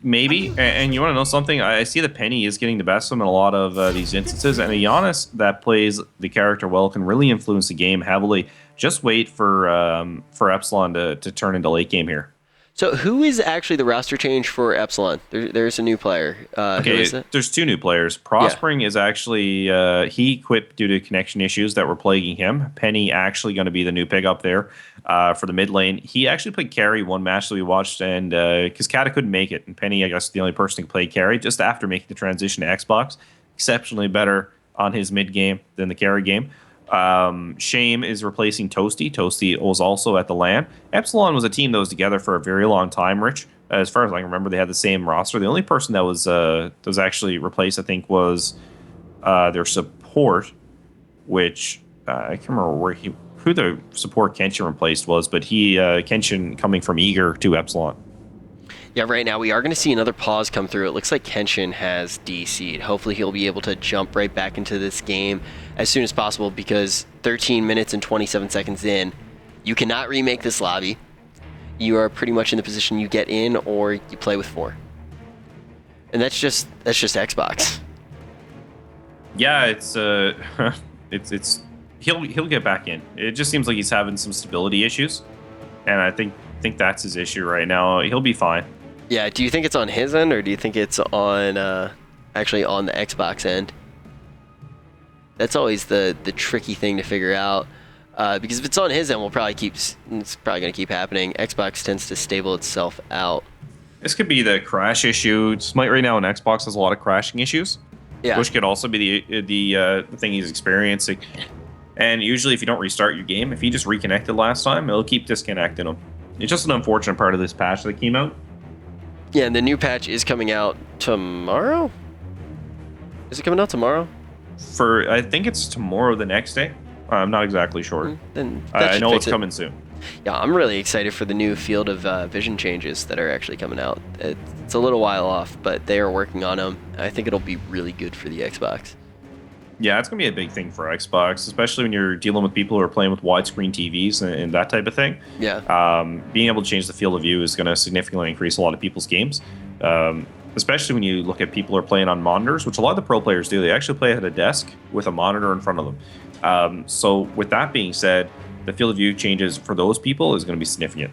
B: Maybe. And you want to know something? I see that Penny is getting the best of him in a lot of these instances, and a Giannis that plays the character well can really influence the game heavily. Just wait for Epsilon to turn into late game here.
A: So who is actually the roster change for Epsilon? There's a new player. Who is it?
B: There's two new players. Prospering is actually he quit due to connection issues that were plaguing him. Penny actually going to be the new pick up there for the mid lane. He actually played carry one match that we watched, and because Kata couldn't make it, and Penny, I guess, the only person who played carry just after making the transition to Xbox. Exceptionally better on his mid game than the carry game. Shame is replacing Toasty. Toasty was also at the LAN. Epsilon was a team that was together for a very long time, Rich. As far as I can remember, they had the same roster. The only person that was actually replaced, I think, was their support, which I can't remember who the support Kenshin replaced was, but Kenshin coming from Eager to Epsilon.
A: Yeah, right now we are going to see another pause come through. It looks like Kenshin has DC'd. Hopefully he'll be able to jump right back into this game as soon as possible, because 13 minutes and 27 seconds in, you cannot remake this lobby. You are pretty much in the position you get in or you play with 4. And that's just Xbox.
B: Yeah, it's he'll get back in. It just seems like he's having some stability issues, and I think that's his issue right now. He'll be fine.
A: Yeah, do you think it's on his end, or do you think it's on actually on the Xbox end? That's always the tricky thing to figure out, because if it's on his end, it's probably going to keep happening. Xbox tends to stable itself out.
B: This could be the crash issue. Smite right now on Xbox has a lot of crashing issues,
A: Yeah.
B: which could also be the thing he's experiencing. And usually, if you don't restart your game, if you just reconnected last time, it'll keep disconnecting him. It's just an unfortunate part of this patch that came out.
A: Yeah, and the new patch is coming out tomorrow? Is it coming out tomorrow?
B: I think it's tomorrow, the next day. I'm not exactly sure.
A: Then
B: I know it's coming soon.
A: Yeah, I'm really excited for the new field of vision changes that are actually coming out. It's a little while off, but they are working on them. I think it'll be really good for the Xbox.
B: Yeah, it's going to be a big thing for Xbox, especially when you're dealing with people who are playing with widescreen TVs and that type of thing.
A: Yeah.
B: Being able to change the field of view is going to significantly increase a lot of people's games, especially when you look at people who are playing on monitors, which a lot of the pro players do. They actually play at a desk with a monitor in front of them. So with that being said, the field of view changes for those people is going to be significant.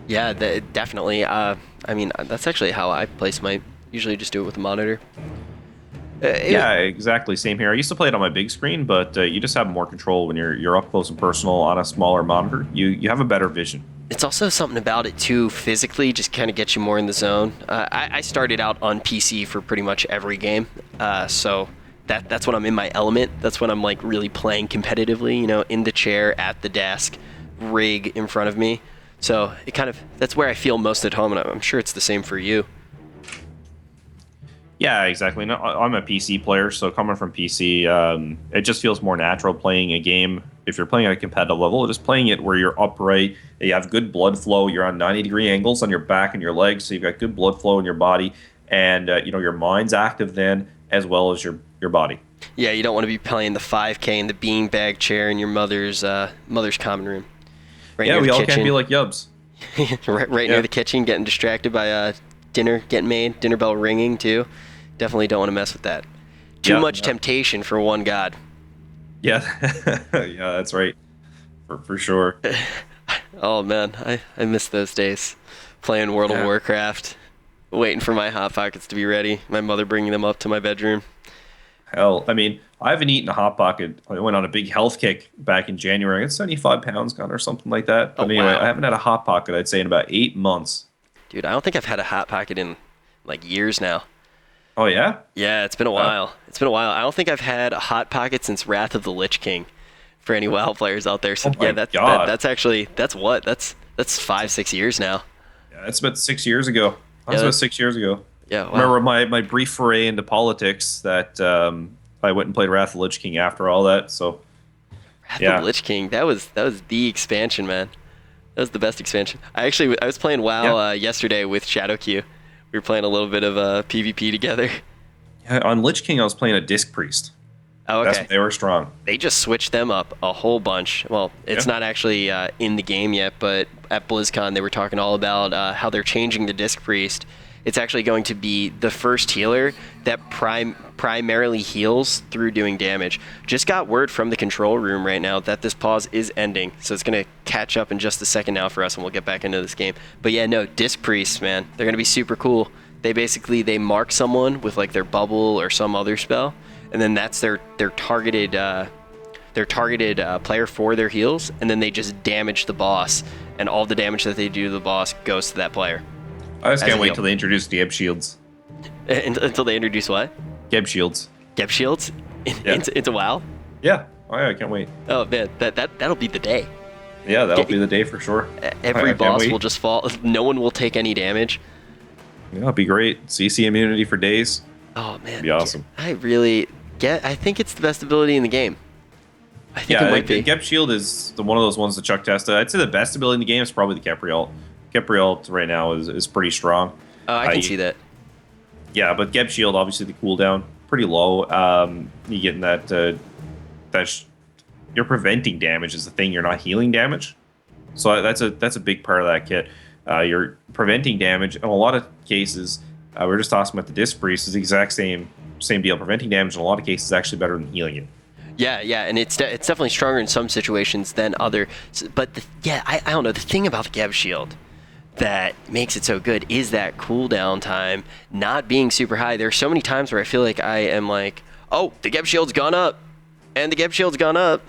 A: Yeah, definitely. I mean, that's actually how I play Smite. Usually just do it with a monitor.
B: Yeah, exactly. Same here. I used to play it on my big screen, but you just have more control when you're up close and personal on a smaller monitor. You have a better vision.
A: It's also something about it too, physically, just kind of gets you more in the zone. I started out on PC for pretty much every game, so that's when I'm in my element. That's when I'm like really playing competitively, in the chair, at the desk, rig in front of me. So that's where I feel most at home, and I'm sure it's the same for you.
B: Yeah, exactly. No, I'm a PC player, so coming from PC, it just feels more natural playing a game. If you're playing at a competitive level, just playing it where you're upright, you have good blood flow, you're on 90-degree angles on your back and your legs, so you've got good blood flow in your body, and your mind's active then, as well as your body.
A: Yeah, you don't want to be playing the 5K in the beanbag chair in your mother's common room. Right
B: Yeah, we all
A: kitchen.
B: can't be like Yubs.
A: right near the kitchen, getting distracted by dinner getting made, dinner bell ringing too. Definitely don't want to mess with that. Too much temptation for one god.
B: Yeah, yeah, that's right, for sure.
A: Oh man, I miss those days, playing World of Warcraft, waiting for my Hot Pockets to be ready. My mother bringing them up to my bedroom.
B: Hell, I mean, I haven't eaten a Hot Pocket. I went on a big health kick back in January. I got 75 pounds gone or something like that. But anyway,
A: wow.
B: I haven't had a Hot Pocket, I'd say, in about 8 months.
A: Dude, I don't think I've had a Hot Pocket in like years now.
B: Oh, yeah?
A: Yeah, it's been a while. It's been a while. I don't think I've had a Hot Pocket since Wrath of the Lich King for any WoW players out there. So
B: oh my God.
A: That's 5-6 years now.
B: Yeah, that's about 6 years ago. That was about 6 years ago.
A: Yeah, wow.
B: Remember my brief foray into politics that I went and played Wrath of the Lich King after all that. So
A: Wrath of
B: yeah,
A: Lich King, that was the expansion, man. That was the best expansion. I was playing WoW
B: yeah.
A: yesterday with Shadowq. We were playing a little bit of PvP together.
B: Yeah, on Lich King, I was playing a Disc Priest.
A: Oh,
B: That's
A: okay.
B: when they were strong.
A: They just switched them up a whole bunch. Well, it's
B: Yeah.
A: not actually in the game yet, but at BlizzCon they were talking all about how they're changing the Disc Priest. It's actually going to be the first healer that primarily heals through doing damage. Just got word from the control room right now that this pause is ending, so it's going to catch up in just a second now for us, and we'll get back into this game. But yeah, no, Disc Priests, man, they're going to be super cool. They mark someone with like their bubble or some other spell, and then that's their targeted player for their heals, and then they just damage the boss, and all the damage that they do to the boss goes to that player.
B: I just
A: As
B: can't
A: a
B: wait
A: heal.
B: till they introduce Geb Shields.
A: Until they introduce what?
B: Geb Shields.
A: Geb shields
B: Yeah.
A: into WoW.
B: Yeah. Oh yeah, I can't wait.
A: Oh man, that'll be the day.
B: Yeah, that'll be the day for sure.
A: Every
B: I can't
A: boss
B: wait.
A: will just fall. No one will take any damage.
B: Yeah, it'll be great. CC immunity for days.
A: Oh man,
B: Be awesome.
A: I think it's the best ability in the game. I think it
B: Yeah,
A: might be.
B: Geb Shield is one of those ones that Chuck tested. I'd say the best ability in the game is probably the Kepriel. Kepriel right now is pretty strong.
A: I can see that.
B: Yeah, but Geb Shield, obviously the cooldown pretty low. You getting you're preventing damage is the thing. You're not healing damage, so that's a big part of that kit. You're preventing damage in a lot of cases. We're just talking about the Disc Priest is the exact same deal. Preventing damage in a lot of cases is actually better than healing it.
A: Yeah, and it's definitely stronger in some situations than other. But I don't know. The thing about the Geb Shield that makes it so good is that cooldown time not being super high. There are so many times where I feel like I am like, oh, the Geb Shield's gone up, and the Geb Shield's gone up,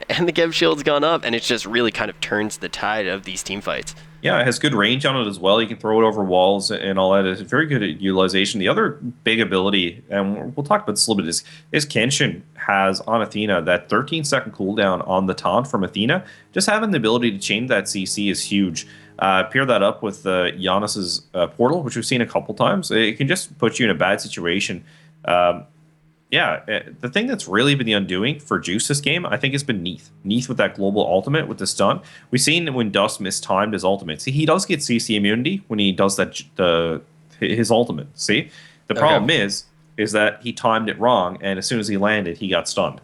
A: and the Geb Shield's gone up, and it just really kind of turns the tide of these team fights.
B: Yeah, it has good range on it as well. You can throw it over walls and all that. It's very good at utilization. The other big ability, and we'll talk about this a little bit, is Kenshin has on Athena that 13-second cooldown on the taunt from Athena. Just having the ability to chain that CC is huge. Pair that up with Giannis's portal, which we've seen a couple times. It can just put you in a bad situation. The thing that's really been the undoing for Juice this game, I think, has been Neath. Neath with that global ultimate with the stun. We've seen when Dust mistimed his ultimate. See, he does get CC immunity when he does his ultimate. See, the problem is that he timed it wrong, and as soon as he landed, he got stunned.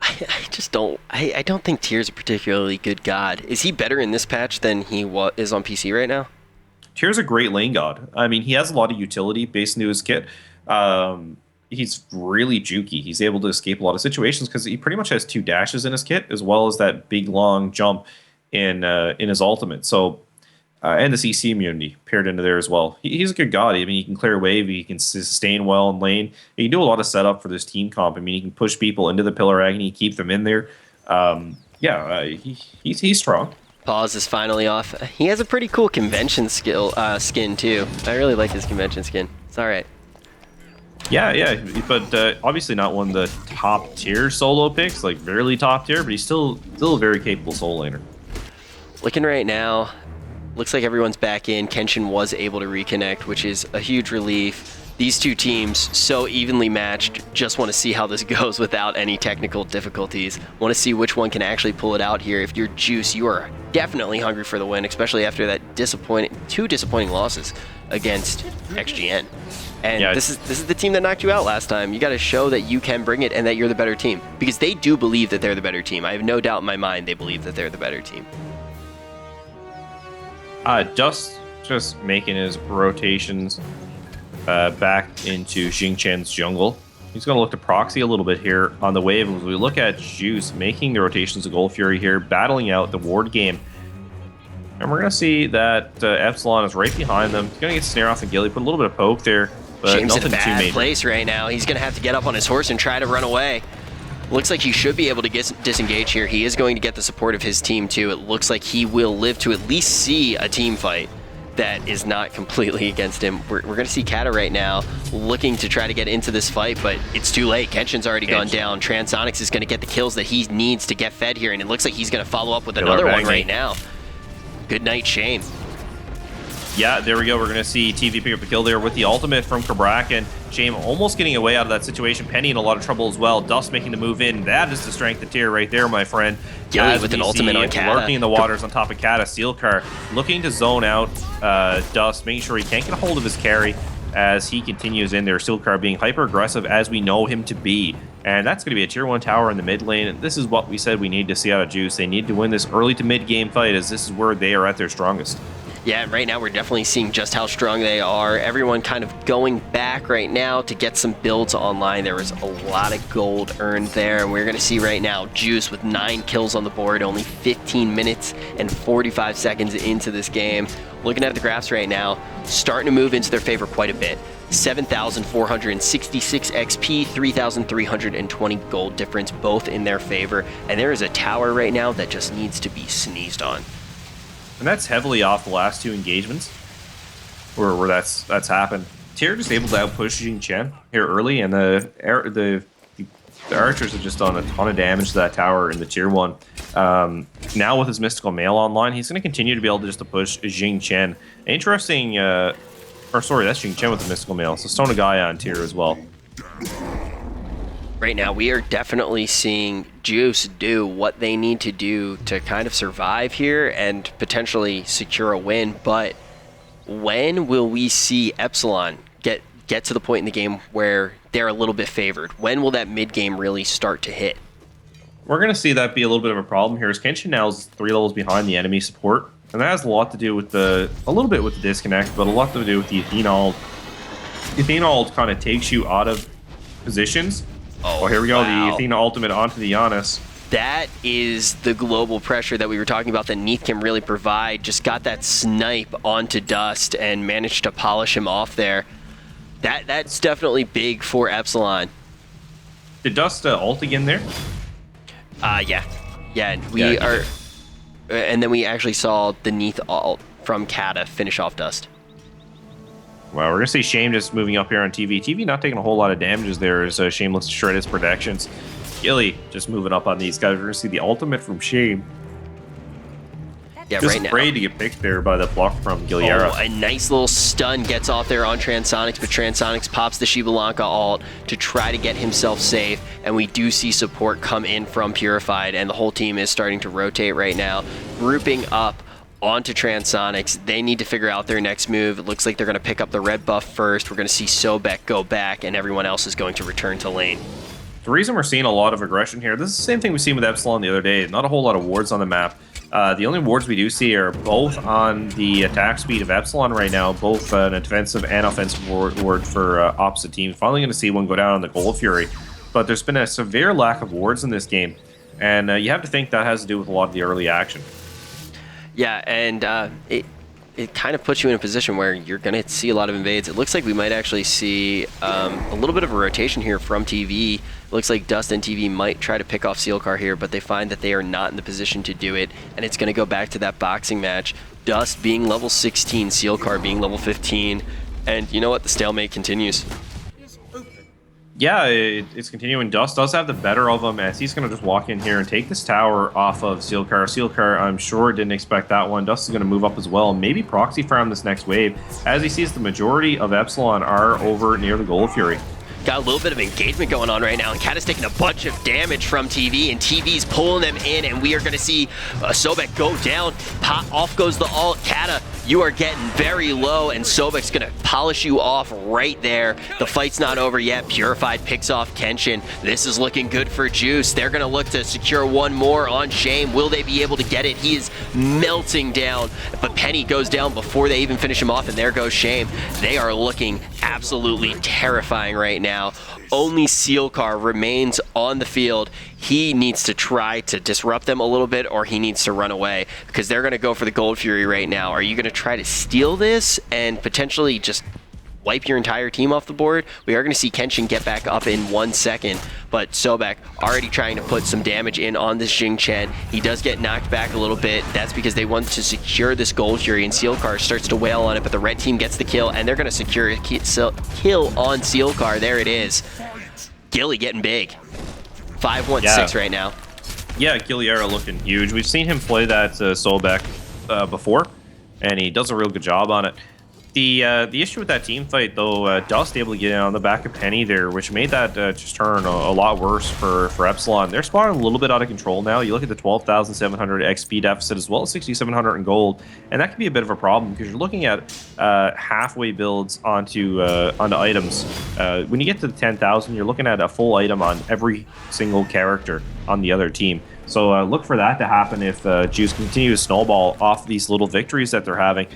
A: I just don't. I don't think Tyr's a particularly good god. Is he better in this patch than he is on PC right now?
B: Tyr's a great lane god. I mean, he has a lot of utility based into his kit. He's really jukey. He's able to escape a lot of situations because he pretty much has 2 dashes in his kit, as well as that big long jump in his ultimate. So, and the CC immunity paired into there as well. He's a good god. I mean, he can clear wave. He can sustain well in lane. He can do a lot of setup for this team comp. I mean, he can push people into the Pillar Agony, keep them in there. He's strong.
A: Pause is finally off. He has a pretty cool convention skin too. I really like his convention skin. It's all right.
B: Yeah, but obviously not one of the top tier solo picks, like barely top tier, but he's still a very capable solo laner.
A: Looking right now, looks like everyone's back in. Kenshin was able to reconnect, which is a huge relief. These two teams, so evenly matched, just want to see how this goes without any technical difficulties. Want to see which one can actually pull it out here. If you're Juice, you are definitely hungry for the win, especially after that two disappointing losses against XGN. And
B: yeah,
A: this is the team that knocked you out last time. You got to show that you can bring it and that you're the better team. Because they do believe that they're the better team. I have no doubt in my mind they believe that they're the better team.
B: Dust just making his rotations back into Xingqian's jungle. He's going to look to proxy a little bit here on the wave. As we look at Juice making the rotations of Gold Fury here, battling out the ward game. And we're going to see that Epsilon is right behind them. He's going to get snare off the Gilly, put a little bit of poke there, but
A: James
B: nothing
A: in a
B: too
A: bad
B: major.
A: place right now. He's going to have to get up on his horse and try to run away. Looks like he should be able to disengage here. He is going to get the support of his team too. It looks like he will live to at least see a team fight that is not completely against him. We're going to see Kata right now looking to try to get into this fight, but it's too late. Kenshin's already gone down. Transonics is going to get the kills that he needs to get fed here, and it looks like he's going to follow up with another one right now. Good night, Shame.
B: Yeah, there we go. We're going to see TV pick up the kill there with the ultimate from Kabrak, and Shame almost getting away out of that situation. Penny in a lot of trouble as well. Dust making the move in. That is the strength of tier right there, my friend.
A: Gilly
B: As
A: with
B: we
A: an ultimate
B: see
A: on Kata.
B: lurking in the waters on top of Kata. Sealcar looking to zone out Dust, making sure he can't get a hold of his carry as he continues in there. Sealcar being hyper aggressive as we know him to be. And that's going to be a tier 1 tower in the mid lane. And this is what we said we need to see out of Juice. They need to win this early to mid game fight, as this is where they are at their strongest.
A: Yeah, right now we're definitely seeing just how strong they are. Everyone kind of going back right now to get some builds online. There was a lot of gold earned there, and we're going to see right now Juice with 9 kills on the board, only 15 minutes and 45 seconds into this game. Looking at the graphs right now, starting to move into their favor quite a bit. 7,466 XP, 3,320 gold difference, both in their favor. And there is a tower right now that just needs to be sneezed on.
B: And that's heavily off the last 2 engagements where that's happened. Tier just able to outpush Jing Chen here early, and the archers have just done a ton of damage to that tower in the tier 1. Now with his mystical mail online, he's going to continue to be able to just to push Jing Chen. Interesting, that's Jing Chen with the mystical mail. So Stone Gaia on tier as well.
A: Right now, we are definitely seeing Juice do what they need to do to kind of survive here and potentially secure a win. But when will we see Epsilon get to the point in the game where they're a little bit favored? When will that mid game really start to hit?
B: We're going to see that be a little bit of a problem here, as Kenshin now is 3 levels behind the enemy support. And that has a lot to do with a little bit with the disconnect, but a lot to do with the Athena ult. The Athena ult kind of takes you out of positions. Oh, here we go. Wow. The Athena ultimate onto the Giannis.
A: That is the global pressure that we were talking about that Neath can really provide. Just got that snipe onto Dust and managed to polish him off there. That's definitely big for Epsilon.
B: Did Dust ult again there?
A: Yeah. And then we actually saw the Neath ult from Kata finish off Dust.
B: Well, we're going to see Shame just moving up here on TV. TV not taking a whole lot of damages there as Shame looks to shred his protections. Gilly just moving up on these guys. We're going to see the ultimate from Shame.
A: Yeah,
B: just
A: right now.
B: afraid to get picked there by the block from Giliera.
A: Oh, a nice little stun gets off there on Transonics, but Transonics pops the Shibalanka ult to try to get himself safe, and we do see support come in from Purified, and the whole team is starting to rotate right now, grouping up onto Transonics. They need to figure out their next move. It looks like they're going to pick up the red buff first. We're going to see Sobek go back, and everyone else is going to return to lane.
B: The reason we're seeing a lot of aggression here, this is the same thing we've seen with Epsilon the other day. Not a whole lot of wards on the map. The only wards we do see are both on the attack speed of Epsilon right now, both an defensive and offensive ward for opposite teams. Finally going to see one go down on the Gold Fury. But there's been a severe lack of wards in this game, and you have to think that has to do with a lot of the early action. Yeah,
A: and it kind of puts you in a position where you're going to see a lot of invades. It looks like we might actually see a little bit of a rotation here from TV. It looks like Dust and TV might try to pick off Sealcar here, but they find that they are not in the position to do it, and it's going to go back to that boxing match. Dust being level 16, Sealcar being level 15, and you know what? The stalemate continues.
B: Yeah, it's continuing. Dust does have the better of him, as he's going to just walk in here and take this tower off of Sealcar. Sealcar, I'm sure, didn't expect that one. Dust is going to move up as well, maybe proxy farm this next wave, as he sees the majority of Epsilon are over near the Gold Fury.
A: Got a little bit of engagement going on right now, and Kata's taking a bunch of damage from TV, and TV's pulling them in, and we are going to see Sobek go down. Off goes the ult. Kata, you are getting very low, and Sobek's going to polish you off right there. The fight's not over yet. Purified picks off Kenshin. This is looking good for Juice. They're going to look to secure one more on Shame. Will they be able to get it? He is melting down, but Penny goes down before they even finish him off, and there goes Shame. They are looking absolutely terrifying right now. Only Sealcar remains on the field. He needs to try to disrupt them a little bit, or he needs to run away, because they're going to go for the Gold Fury right now. Are you going to try to steal this and potentially just wipe your entire team off the board? We are going to see Kenshin get back up in 1 second, but Sobek already trying to put some damage in on this Jing Chen. He does get knocked back a little bit. That's because they want to secure this Gold Fury, and Sealcar starts to wail on it, but the red team gets the kill, and they're going to secure a kill on Sealcar. There it is. Gilly getting big. 5-1-6 right now.
B: Yeah, Giliera looking huge. We've seen him play that Sobek before. and he does a real good job on it. The issue with that team fight, though, Dust able to get in on the back of Penny there, which made that just turn a lot worse for Epsilon. They're spawning a little bit out of control now. You look at the 12,700 XP deficit as well as 6,700 in gold, and that can be a bit of a problem because you're looking at halfway builds onto items. When you get to the 10,000, you're looking at a full item on every single character on the other team. So look for that to happen if Juice continue to snowball off these little victories that they're having.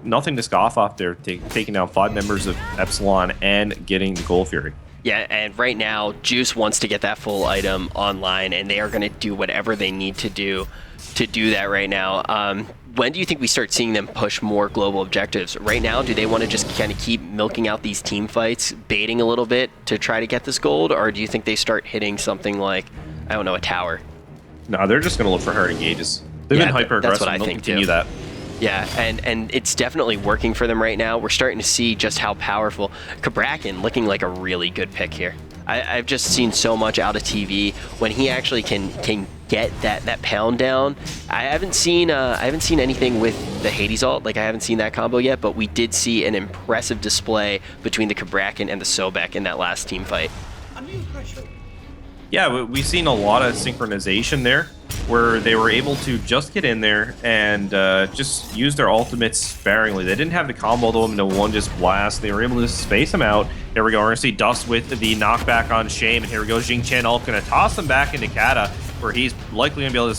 B: Nothing to scoff off there, taking down 5 members of Epsilon and getting the Gold Fury.
A: Yeah, and right now, Juice wants to get that full item online, and they are going to do whatever they need to do that right now. When do you think we start seeing them push more global objectives? Right now, do they want to just kind of keep milking out these team fights, baiting a little bit to try to get this gold, or do you think they start hitting something like, I don't know, a tower?
B: No, they're just going to look for hard engages. They've been hyper-aggressive, and they'll continue that.
A: Yeah, and it's definitely working for them right now. We're starting to see just how powerful. Kabrakan looking like a really good pick here. I've just seen so much out of TV when he actually can get that pound down. I haven't seen anything with the Hades ult. Like, I haven't seen that combo yet, but we did see an impressive display between the Kabrakan and the Sobek in that last team fight.
B: Yeah, we've seen a lot of synchronization there, where they were able to just get in there and just use their ultimates sparingly. They didn't have the combo them into one just blast. They were able to space them out. Here we go. We're going to see Dust with the knockback on Shame. And here we go. Jing Chen ult going to toss him back into Kata, where he's likely going to be able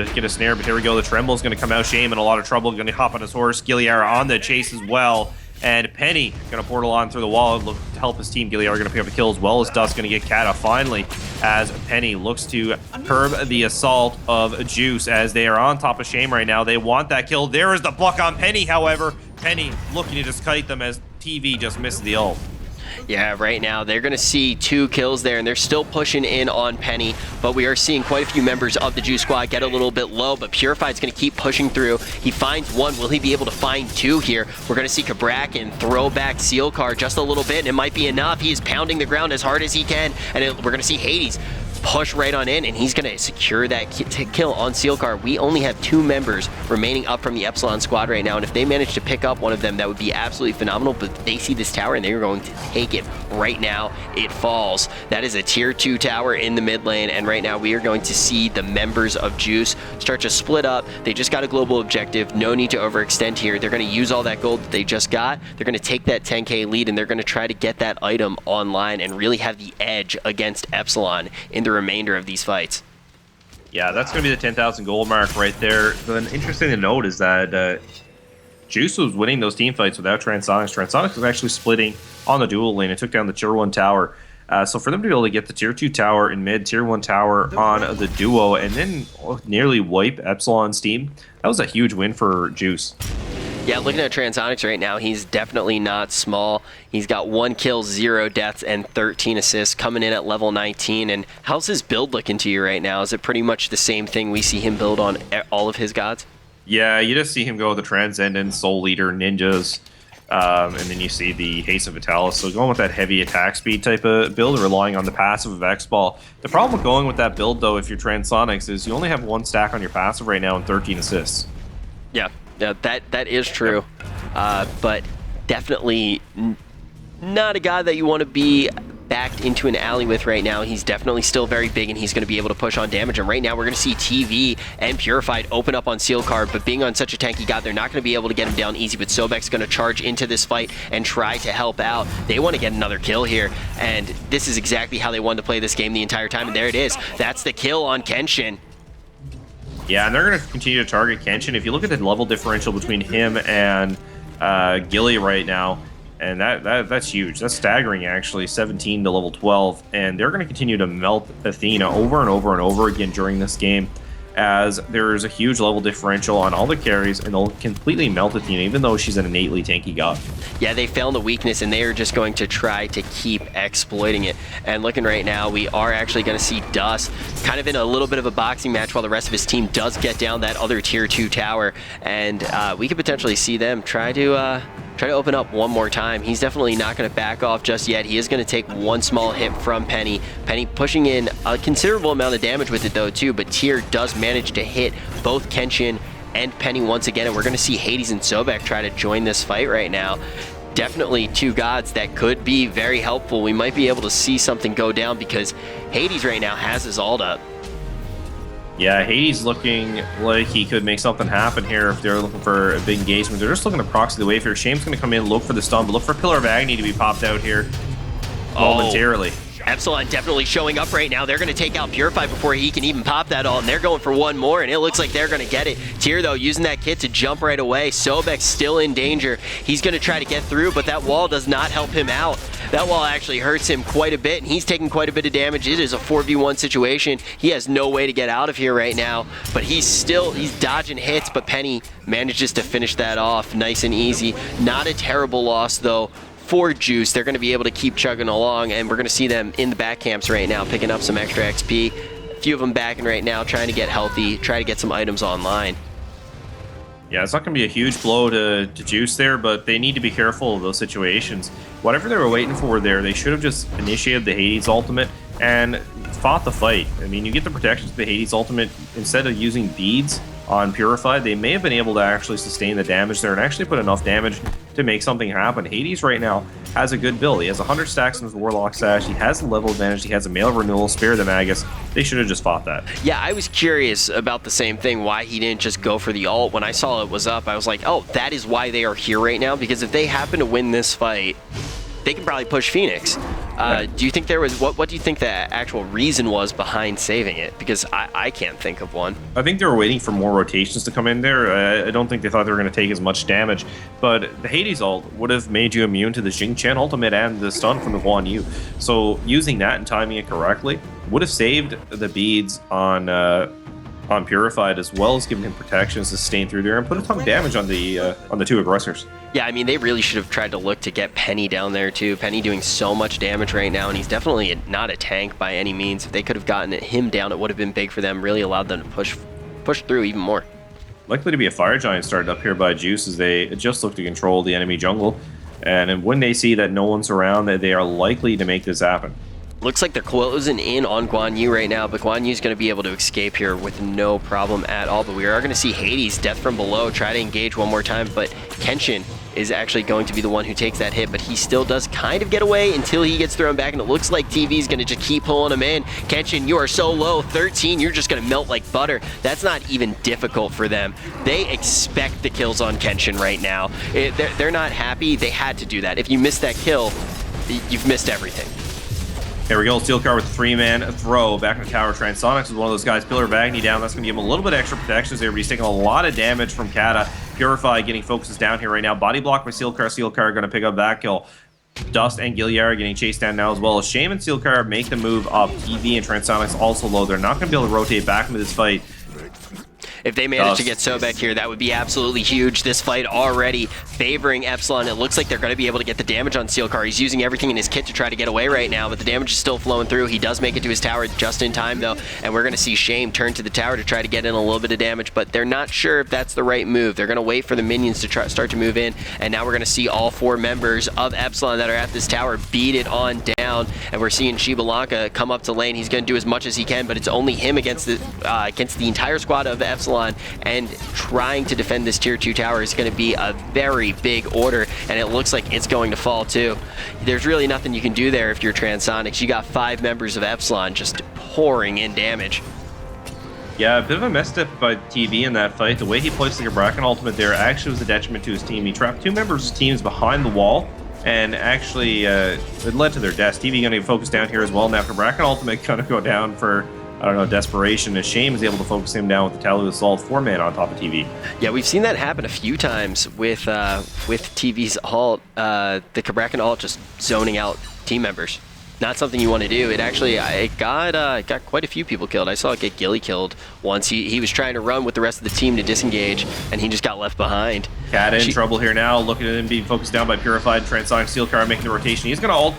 B: to get a snare. But here we go. The Tremble is going to come out. Shame in a lot of trouble. Going to hop on his horse. Giliara on the chase as well. And Penny going to portal on through the wall to help his team. Giliara going to pick up a kill as well as Dust going to get Kata finally as Penny looks to curb the assault of Juice as they are on top of Shame right now. They want that kill. There is the block on Penny, however. Penny looking to just kite them as TV just misses the ult.
A: Yeah, right now they're going to see 2 kills there, and they're still pushing in on Penny, but we are seeing quite a few members of the Juice squad get a little bit low, but Purified's going to keep pushing through. He finds 1. Will he be able to find 2 here? We're going to see Kabrakan throw back Seal Car just a little bit, and it might be enough. He is pounding the ground as hard as he can, and we're going to see Hades push right on in, and he's going to secure that kill on Seal Car. We only have 2 members remaining up from the Epsilon squad right now, and if they manage to pick up one of them, that would be absolutely phenomenal, but they see this tower and they're going to take it right now. It falls. That is a tier 2 tower in the mid lane, and right now we are going to see the members of Juice start to split up. They just got a global objective. No need to overextend here. They're going to use all that gold that they just got. They're going to take that 10k lead, and they're going to try to get that item online and really have the edge against Epsilon in the remainder of these fights.
B: Yeah, that's going to be the 10,000 gold mark right there. Then interesting to note is that Juice was winning those team fights without Transonics. Transonics was actually splitting on the dual lane and took down the tier 1 tower. So for them to be able to get the tier 2 tower in mid, tier 1 tower on the duo, and then nearly wipe Epsilon's team, that was a huge win for Juice.
A: Yeah, looking at Transonics right now, he's definitely not small. He's got 1 kill, 0 deaths, and 13 assists coming in at level 19. And how's his build looking to you right now? Is it pretty much the same thing we see him build on all of his gods?
B: Yeah, you just see him go the Transcendent, Soul Leader, Ninjas, and then you see the Haste of Vitalis. So going with that heavy attack speed type of build, relying on the passive of X-Ball. The problem with going with that build, though, if you're Transonics, is you only have 1 stack on your passive right now and 13 assists.
A: Yeah. Yeah, that is true, but definitely not a guy that you want to be backed into an alley with right now. He's definitely still very big, and he's going to be able to push on damage. And right now, we're going to see TV and Purified open up on Seal Card, but being on such a tanky god, they're not going to be able to get him down easy. But Sobek's going to charge into this fight and try to help out. They want to get another kill here, and this is exactly how they wanted to play this game the entire time. And there it is. That's the kill on Kenshin.
B: Yeah, and they're going to continue to target Kenshin. If you look at the level differential between him and Gilly right now, and that's huge. That's staggering, actually, 17 to level 12. And they're going to continue to melt Athena over and over and over again during this game, as there's a huge level differential on all the carries, and they'll completely melt Athena, even though she's an innately tanky god. Yeah,
A: they found the weakness, and they are just going to try to keep exploiting it. And looking right now, we are actually going to see Dust kind of in a little bit of a boxing match while the rest of his team does get down that other tier 2 tower. And we could potentially see them try to open up one more time. He's definitely not going to back off just yet. He is going to take 1 small hit from Penny. Penny pushing in a considerable amount of damage with it, though, too, but Tyr does manage to hit both Kenshin and Penny once again, and we're going to see Hades and Sobek try to join this fight right now. Definitely two gods that could be very helpful. We might be able to see something go down because Hades right now has his ult up.
B: Yeah, Hades looking like he could make something happen here if they're looking for a big engagement. They're just looking to proxy the wave here. Shame's going to come in, look for the stun, but look for Pillar of Agony to be popped out here momentarily.
A: Epsilon definitely showing up right now. They're going to take out Purify before he can even pop that ult, and they're going for one more, and it looks like they're going to get it. Tyr, though, using that kit to jump right away. Sobek's still in danger. He's going to try to get through, but that wall does not help him out. That wall actually hurts him quite a bit, and he's taking quite a bit of damage. It is a 4v1 situation. He has no way to get out of here right now, but he's dodging hits, but Penny manages to finish that off nice and easy. Not a terrible loss, though, for Juice. They're going to be able to keep chugging along, and we're going to see them in the back camps right now, picking up some extra XP. A few of them backing right now, trying to get healthy, try to get some items online.
B: Yeah, it's not going to be a huge blow to Juice there, but they need to be careful of those situations. Whatever they were waiting for there, they should have just initiated the Hades ultimate and fought the fight. I mean, you get the protections of the Hades ultimate. Instead of using beads on Purify, they may have been able to actually sustain the damage there and actually put enough damage to make something happen. Hades right now has a good build. He has 100 stacks in his Warlock Sash. He has the level advantage. He has a Mail Renewal, Spare the Magus. They should have just fought that.
A: Yeah, I was curious about the same thing, why he didn't just go for the ult. When I saw it was up, I was like, oh, that is why they are here right now, because if they happen to win this fight, they can probably push Phoenix. Do you think there was, what do you think the actual reason was behind saving it? Because I can't think of one.
B: I think they were waiting for more rotations to come in there. I don't think they thought they were going to take as much damage, but the Hades ult would have made you immune to the Jing Chen ultimate and the stun from the Guan Yu. So using that and timing it correctly would have saved the beads on Purified, as well as giving him protection, sustain through there, and put a ton of damage on the two aggressors.
A: Yeah, I mean, they really should have tried to look to get Penny down there too. Penny doing so much damage right now, and he's definitely not a tank by any means. If they could have gotten him down, it would have been big for them, really allowed them to push through even more.
B: Likely to be a Fire Giant started up here by Juice as they just look to control the enemy jungle. And when they see that no one's around, they are likely to make this happen.
A: Looks like they're closing in on Guan Yu right now, but Guan Yu's going to be able to escape here with no problem at all. But we are going to see Hades, Death from Below, try to engage one more time, but Kenshin is actually going to be the one who takes that hit, but he still does kind of get away until he gets thrown back, and it looks like TV is going to just keep pulling him in. Kenshin, you are so low, 13, you're just going to melt like butter. That's not even difficult for them. They expect the kills on Kenshin right now. They're not happy. They had to do that. If you miss that kill, you've missed everything.
B: There we go, Steel Car with a 3-man throw back in the tower. Transonics is one of those guys. Pillar of Agony down. That's going to give him a little bit extra protections there, but he's taking a lot of damage from Kata. Purify getting focuses down here right now. Body block by Steel Car. Steel Car going to pick up that kill. Dust and Gilliard getting chased down now as well. As Shame and Steel Car make the move up. TV and Transonics also low. They're not going to be able to rotate back into this fight.
A: If they manage to get Sobek here, that would be absolutely huge. This fight already favoring Epsilon. It looks like they're going to be able to get the damage on Steel Car. He's using everything in his kit to try to get away right now, but the damage is still flowing through. He does make it to his tower just in time, though, and we're going to see Shame turn to the tower to try to get in a little bit of damage, but they're not sure if that's the right move. They're going to wait for the minions to start to move in, and now we're going to see all 4 members of Epsilon that are at this tower beat it on down, and we're seeing Shibalanka come up to lane. He's going to do as much as he can, but it's only him against the entire squad of Epsilon, and trying to defend this tier 2 tower is going to be a very big order, and it looks like it's going to fall too. There's really nothing you can do there if you're Transonics. You got 5 members of Epsilon just pouring in damage.
B: Yeah, a bit of a messed up by TV in that fight. The way he placed the Bracken ultimate there actually was a detriment to his team. He trapped 2 members of his teams behind the wall, and actually it led to their deaths. TV going to get focused down here as well. Now, for Bracken ultimate going to go down for, I don't know, desperation, as Shame is able to focus him down with the Talu Assault 4-man on top of TV.
A: Yeah, we've seen that happen a few times with TV's ult, the Bracken ult just zoning out team members. Not something you want to do. It actually, it got quite a few people killed. I saw it get Gilly killed once. He was trying to run with the rest of the team to disengage, and he just got left behind.
B: Cat in trouble here now, looking at him being focused down by Purified. Transonic Steel Car making the rotation. He's going to ult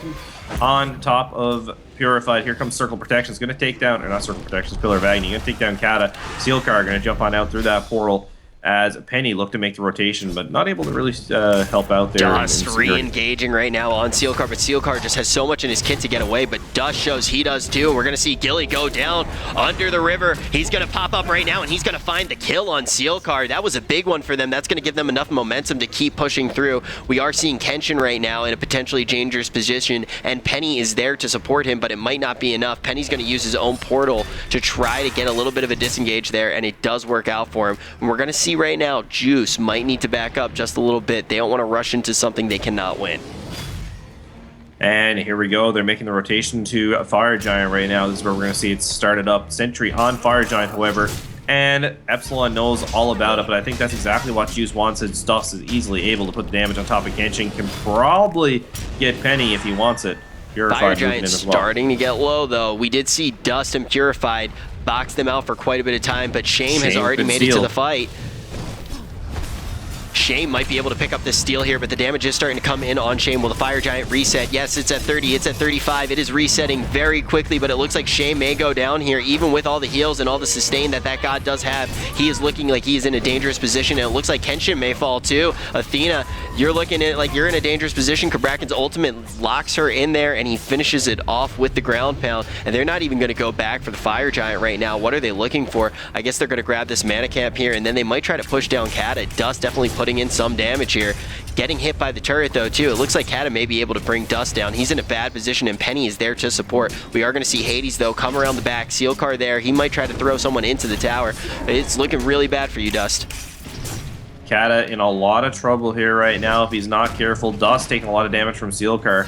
B: on top of Purified. Here comes Circle Protection. It's going to take down, or not Circle Protection, Pillar of Agony. Going to take down Kata. Steel Car going to jump on out through that portal. as Penny looked to make the rotation, but not able to really help out there.
A: Dust re-engaging right now on Sealcar, but Sealcar just has so much in his kit to get away, but Dust shows he does too, and we're going to see Gilly go down under the river. He's going to pop up right now, and he's going to find the kill on Sealcar. That was a big one for them. That's going to give them enough momentum to keep pushing through. We are seeing Kenshin right now in a potentially dangerous position, and Penny is there to support him, but it might not be enough. Penny's going to use his own portal to try to get a little bit of a disengage there, and it does work out for him. And we're going to see right now, Juice might need to back up just a little bit. They don't want to rush into something they cannot win.
B: And here we go. They're making the rotation to Fire Giant right now. This is where we're going to see it started up. Sentry on Fire Giant, however. And Epsilon knows all about it, but I think that's exactly what Juice wants. As Dust is easily able to put the damage on top of Kenshin. Can probably get Penny if he wants it. Purified
A: Fire Giant starting to get low, though. We did see Dust and Purified box them out for quite a bit of time, but Shame has already made it to the fight. Shame might be able to pick up this steal here, but the damage is starting to come in on Shame. Will the Fire Giant reset? Yes, it's at 30, it's at 35. It is resetting very quickly, but it looks like Shame may go down here, even with all the heals and all the sustain that god does have. He is looking like he is in a dangerous position, and it looks like Kenshin may fall too. Athena, you're looking at like you're in a dangerous position. Krabraken's ultimate locks her in there, and he finishes it off with the ground pound, and they're not even going to go back for the Fire Giant right now. What are they looking for? I guess they're going to grab this mana camp here, and then they might try to push down Kata. Dust definitely putting in some damage here. Getting hit by the turret though too. It looks like Kata may be able to bring Dust down. He's in a bad position, and Penny is there to support. We are going to see Hades though come around the back. Sealcar there. He might try to throw someone into the tower. It's looking really bad for you, Dust.
B: Kata in a lot of trouble here right now if he's not careful. Dust taking a lot of damage from Sealcar.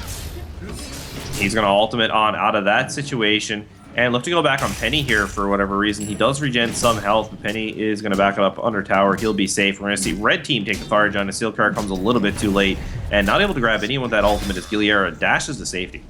B: He's going to ultimate on out of that situation. And look to go back on Penny here for whatever reason. He does regen some health, but Penny is going to back up under tower. He'll be safe. We're going to see Red Team take the Fire Giant. Sealcar comes a little bit too late and not able to grab anyone with that ultimate as Giliera dashes to safety.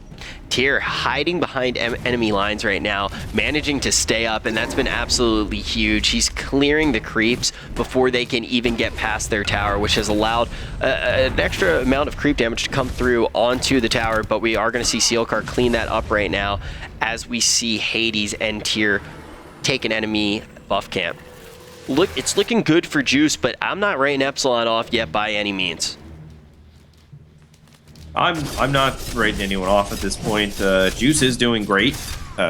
A: Tyr hiding behind enemy lines right now, managing to stay up, and that's been absolutely huge. He's clearing the creeps before they can even get past their tower, which has allowed an extra amount of creep damage to come through onto the tower, but we are going to see Sealcar clean that up right now as we see Hades and Tyr take an enemy buff camp. Look, it's looking good for Juice, but I'm not writing Epsilon off yet by any means.
B: I'm not writing anyone off at this point. Juice is doing great.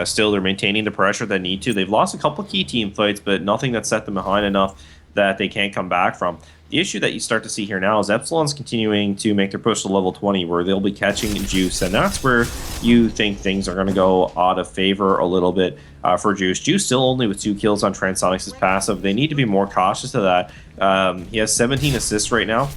B: Still, they're maintaining the pressure they need to. They've lost a couple key team fights, but nothing that set them behind enough that they can't come back from. The issue that you start to see here now is Epsilon's continuing to make their push to level 20, where they'll be catching Juice, and that's where you think things are going to go out of favor a little bit for Juice. Juice still only with 2 kills on Transonics' passive. They need to be more cautious of that. He has 17 assists right now.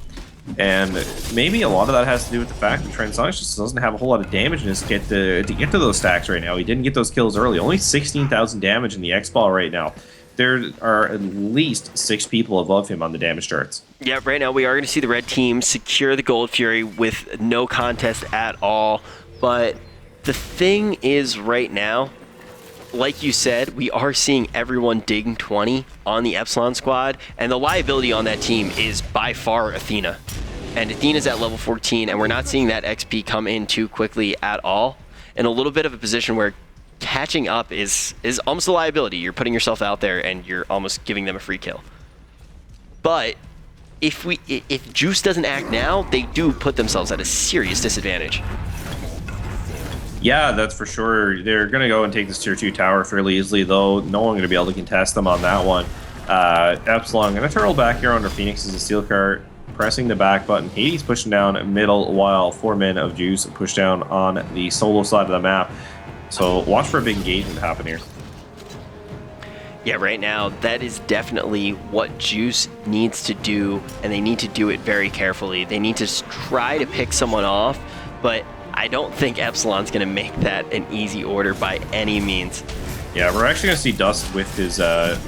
B: And maybe a lot of that has to do with the fact that Transonics just doesn't have a whole lot of damage in his kit to get to those stacks right now. He didn't get those kills early. Only 16,000 damage in the X-Ball right now. There are at least 6 people above him on the damage charts.
A: Yeah, right now we are going to see the red team secure the Gold Fury with no contest at all. But the thing is right now, like you said, we are seeing everyone dig 20 on the Epsilon squad, and the liability on that team is by far Athena. And Athena's at level 14, and we're not seeing that XP come in too quickly at all. In a little bit of a position where catching up is almost a liability. You're putting yourself out there, and you're almost giving them a free kill. But if Juice doesn't act now, they do put themselves at a serious disadvantage.
B: Yeah, that's for sure. They're going to go and take this tier 2 tower fairly easily, though. No one going to be able to contest them on that one. Epsilon going to turtle back here under Phoenix as a Sealcar, pressing the back button. Hades pushing down middle, while 4 men of Juice push down on the solo side of the map. So watch for a big engagement to happen here.
A: Yeah, right now, that is definitely what Juice needs to do, and they need to do it very carefully. They need to try to pick someone off, but I don't think Epsilon's going to make that an easy order by any means.
B: Yeah, we're actually going to see Dust with his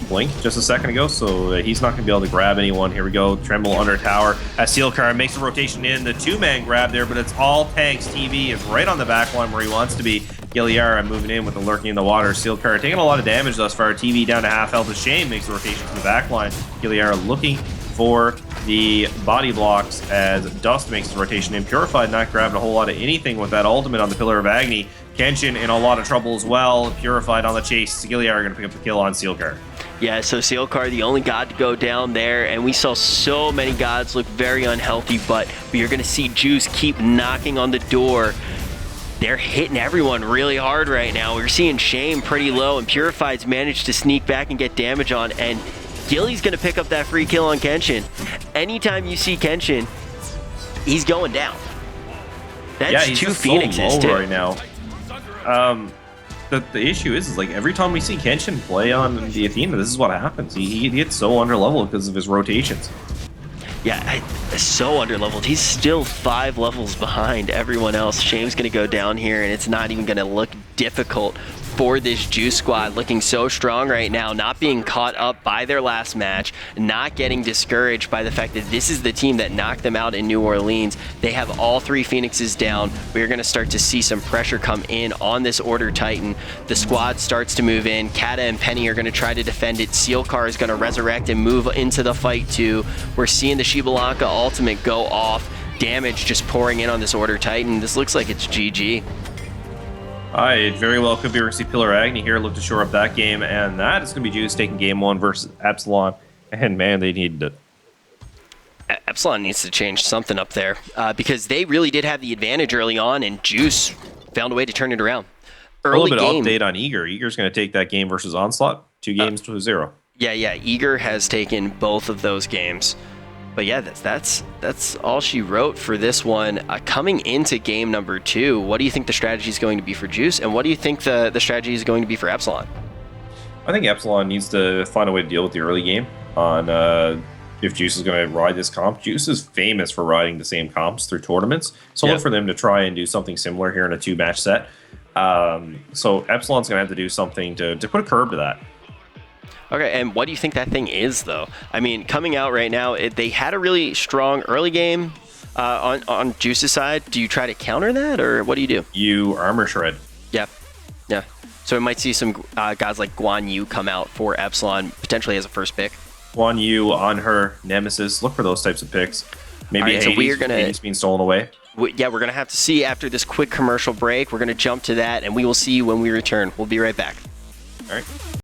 B: blink just a second ago, so he's not going to be able to grab anyone. Here we go, Tremble under tower. As Sealcar makes the rotation in, the 2-man grab there, but it's all tanks. TV is right on the back line where he wants to be. Giliera moving in with the lurking in the water. Sealcar taking a lot of damage thus far. TV down to half health. Shame makes the rotation to the back line. Giliera looking for the body blocks as Dust makes the rotation in. Purified not grabbing a whole lot of anything with that ultimate on the Pillar of Agony. Kenshin in a lot of trouble as well. Purified on the chase. Giliera are going to pick up the kill on Sealcar.
A: Yeah, so Sealcar, the only god to go down there, and we saw so many gods look very unhealthy, but we are going to see Juice keep knocking on the door. They're hitting everyone really hard right now. We're seeing Shame pretty low, and Purified's managed to sneak back and get damage on, and Gilly's going to pick up that free kill on Kenshin. Anytime you see Kenshin, he's going down. That's
B: he's
A: two
B: just
A: Phoenixes,
B: so low
A: too.
B: right now. The issue is like every time we see Kenshin play on the Athena, this is what happens. He gets so underleveled because of his rotations.
A: Yeah, so underleveled. He's still 5 levels behind everyone else. Shame's going to go down here, and it's not even going to look difficult for this Juice squad, looking so strong right now, not being caught up by their last match, not getting discouraged by the fact that this is the team that knocked them out in New Orleans. They have all 3 Phoenixes down. We're going to start to see some pressure come in on this Order Titan. The squad starts to move in. Kata and Penny are going to try to defend it. Sealcar is going to resurrect and move into the fight too. We're seeing the Shibalanka ultimate go off. Damage just pouring in on this Order Titan. This looks like it's GG.
B: It very well could be we're going to see Pillar Agni here look to shore up that game, and that is going to be Juice taking game 1 versus Epsilon. And man, they needed it.
A: Epsilon needs to change something up there because they really did have the advantage early on, and Juice found a way to turn it around.
B: A little bit of update on Eager. Eager's going to take that game versus Onslaught. 2 games to 0.
A: Yeah, Eager has taken both of those games. But yeah, that's all she wrote for this one. Coming into game number 2, what do you think the strategy is going to be for Juice, and what do you think the strategy is going to be for Epsilon?
B: I think Epsilon needs to find a way to deal with the early game on if Juice is going to ride this comp. Juice is famous for riding the same comps through tournaments, so look for them to try and do something similar here in a 2-match set. So Epsilon's going to have to do something to put a curb to that.
A: Okay, and what do you think that thing is, though? I mean, coming out right now, they had a really strong early game on Juice's side. Do you try to counter that, or what do you do?
B: You armor shred.
A: Yeah. So we might see some guys like Guan Yu come out for Epsilon, potentially as a first pick.
B: Guan Yu on her Nemesis. Look for those types of picks. Maybe
A: right,
B: Hades, Hades being stolen away.
A: We're going to have to see after this quick commercial break. We're going to jump to that, and we will see you when we return. We'll be right back.
B: All right.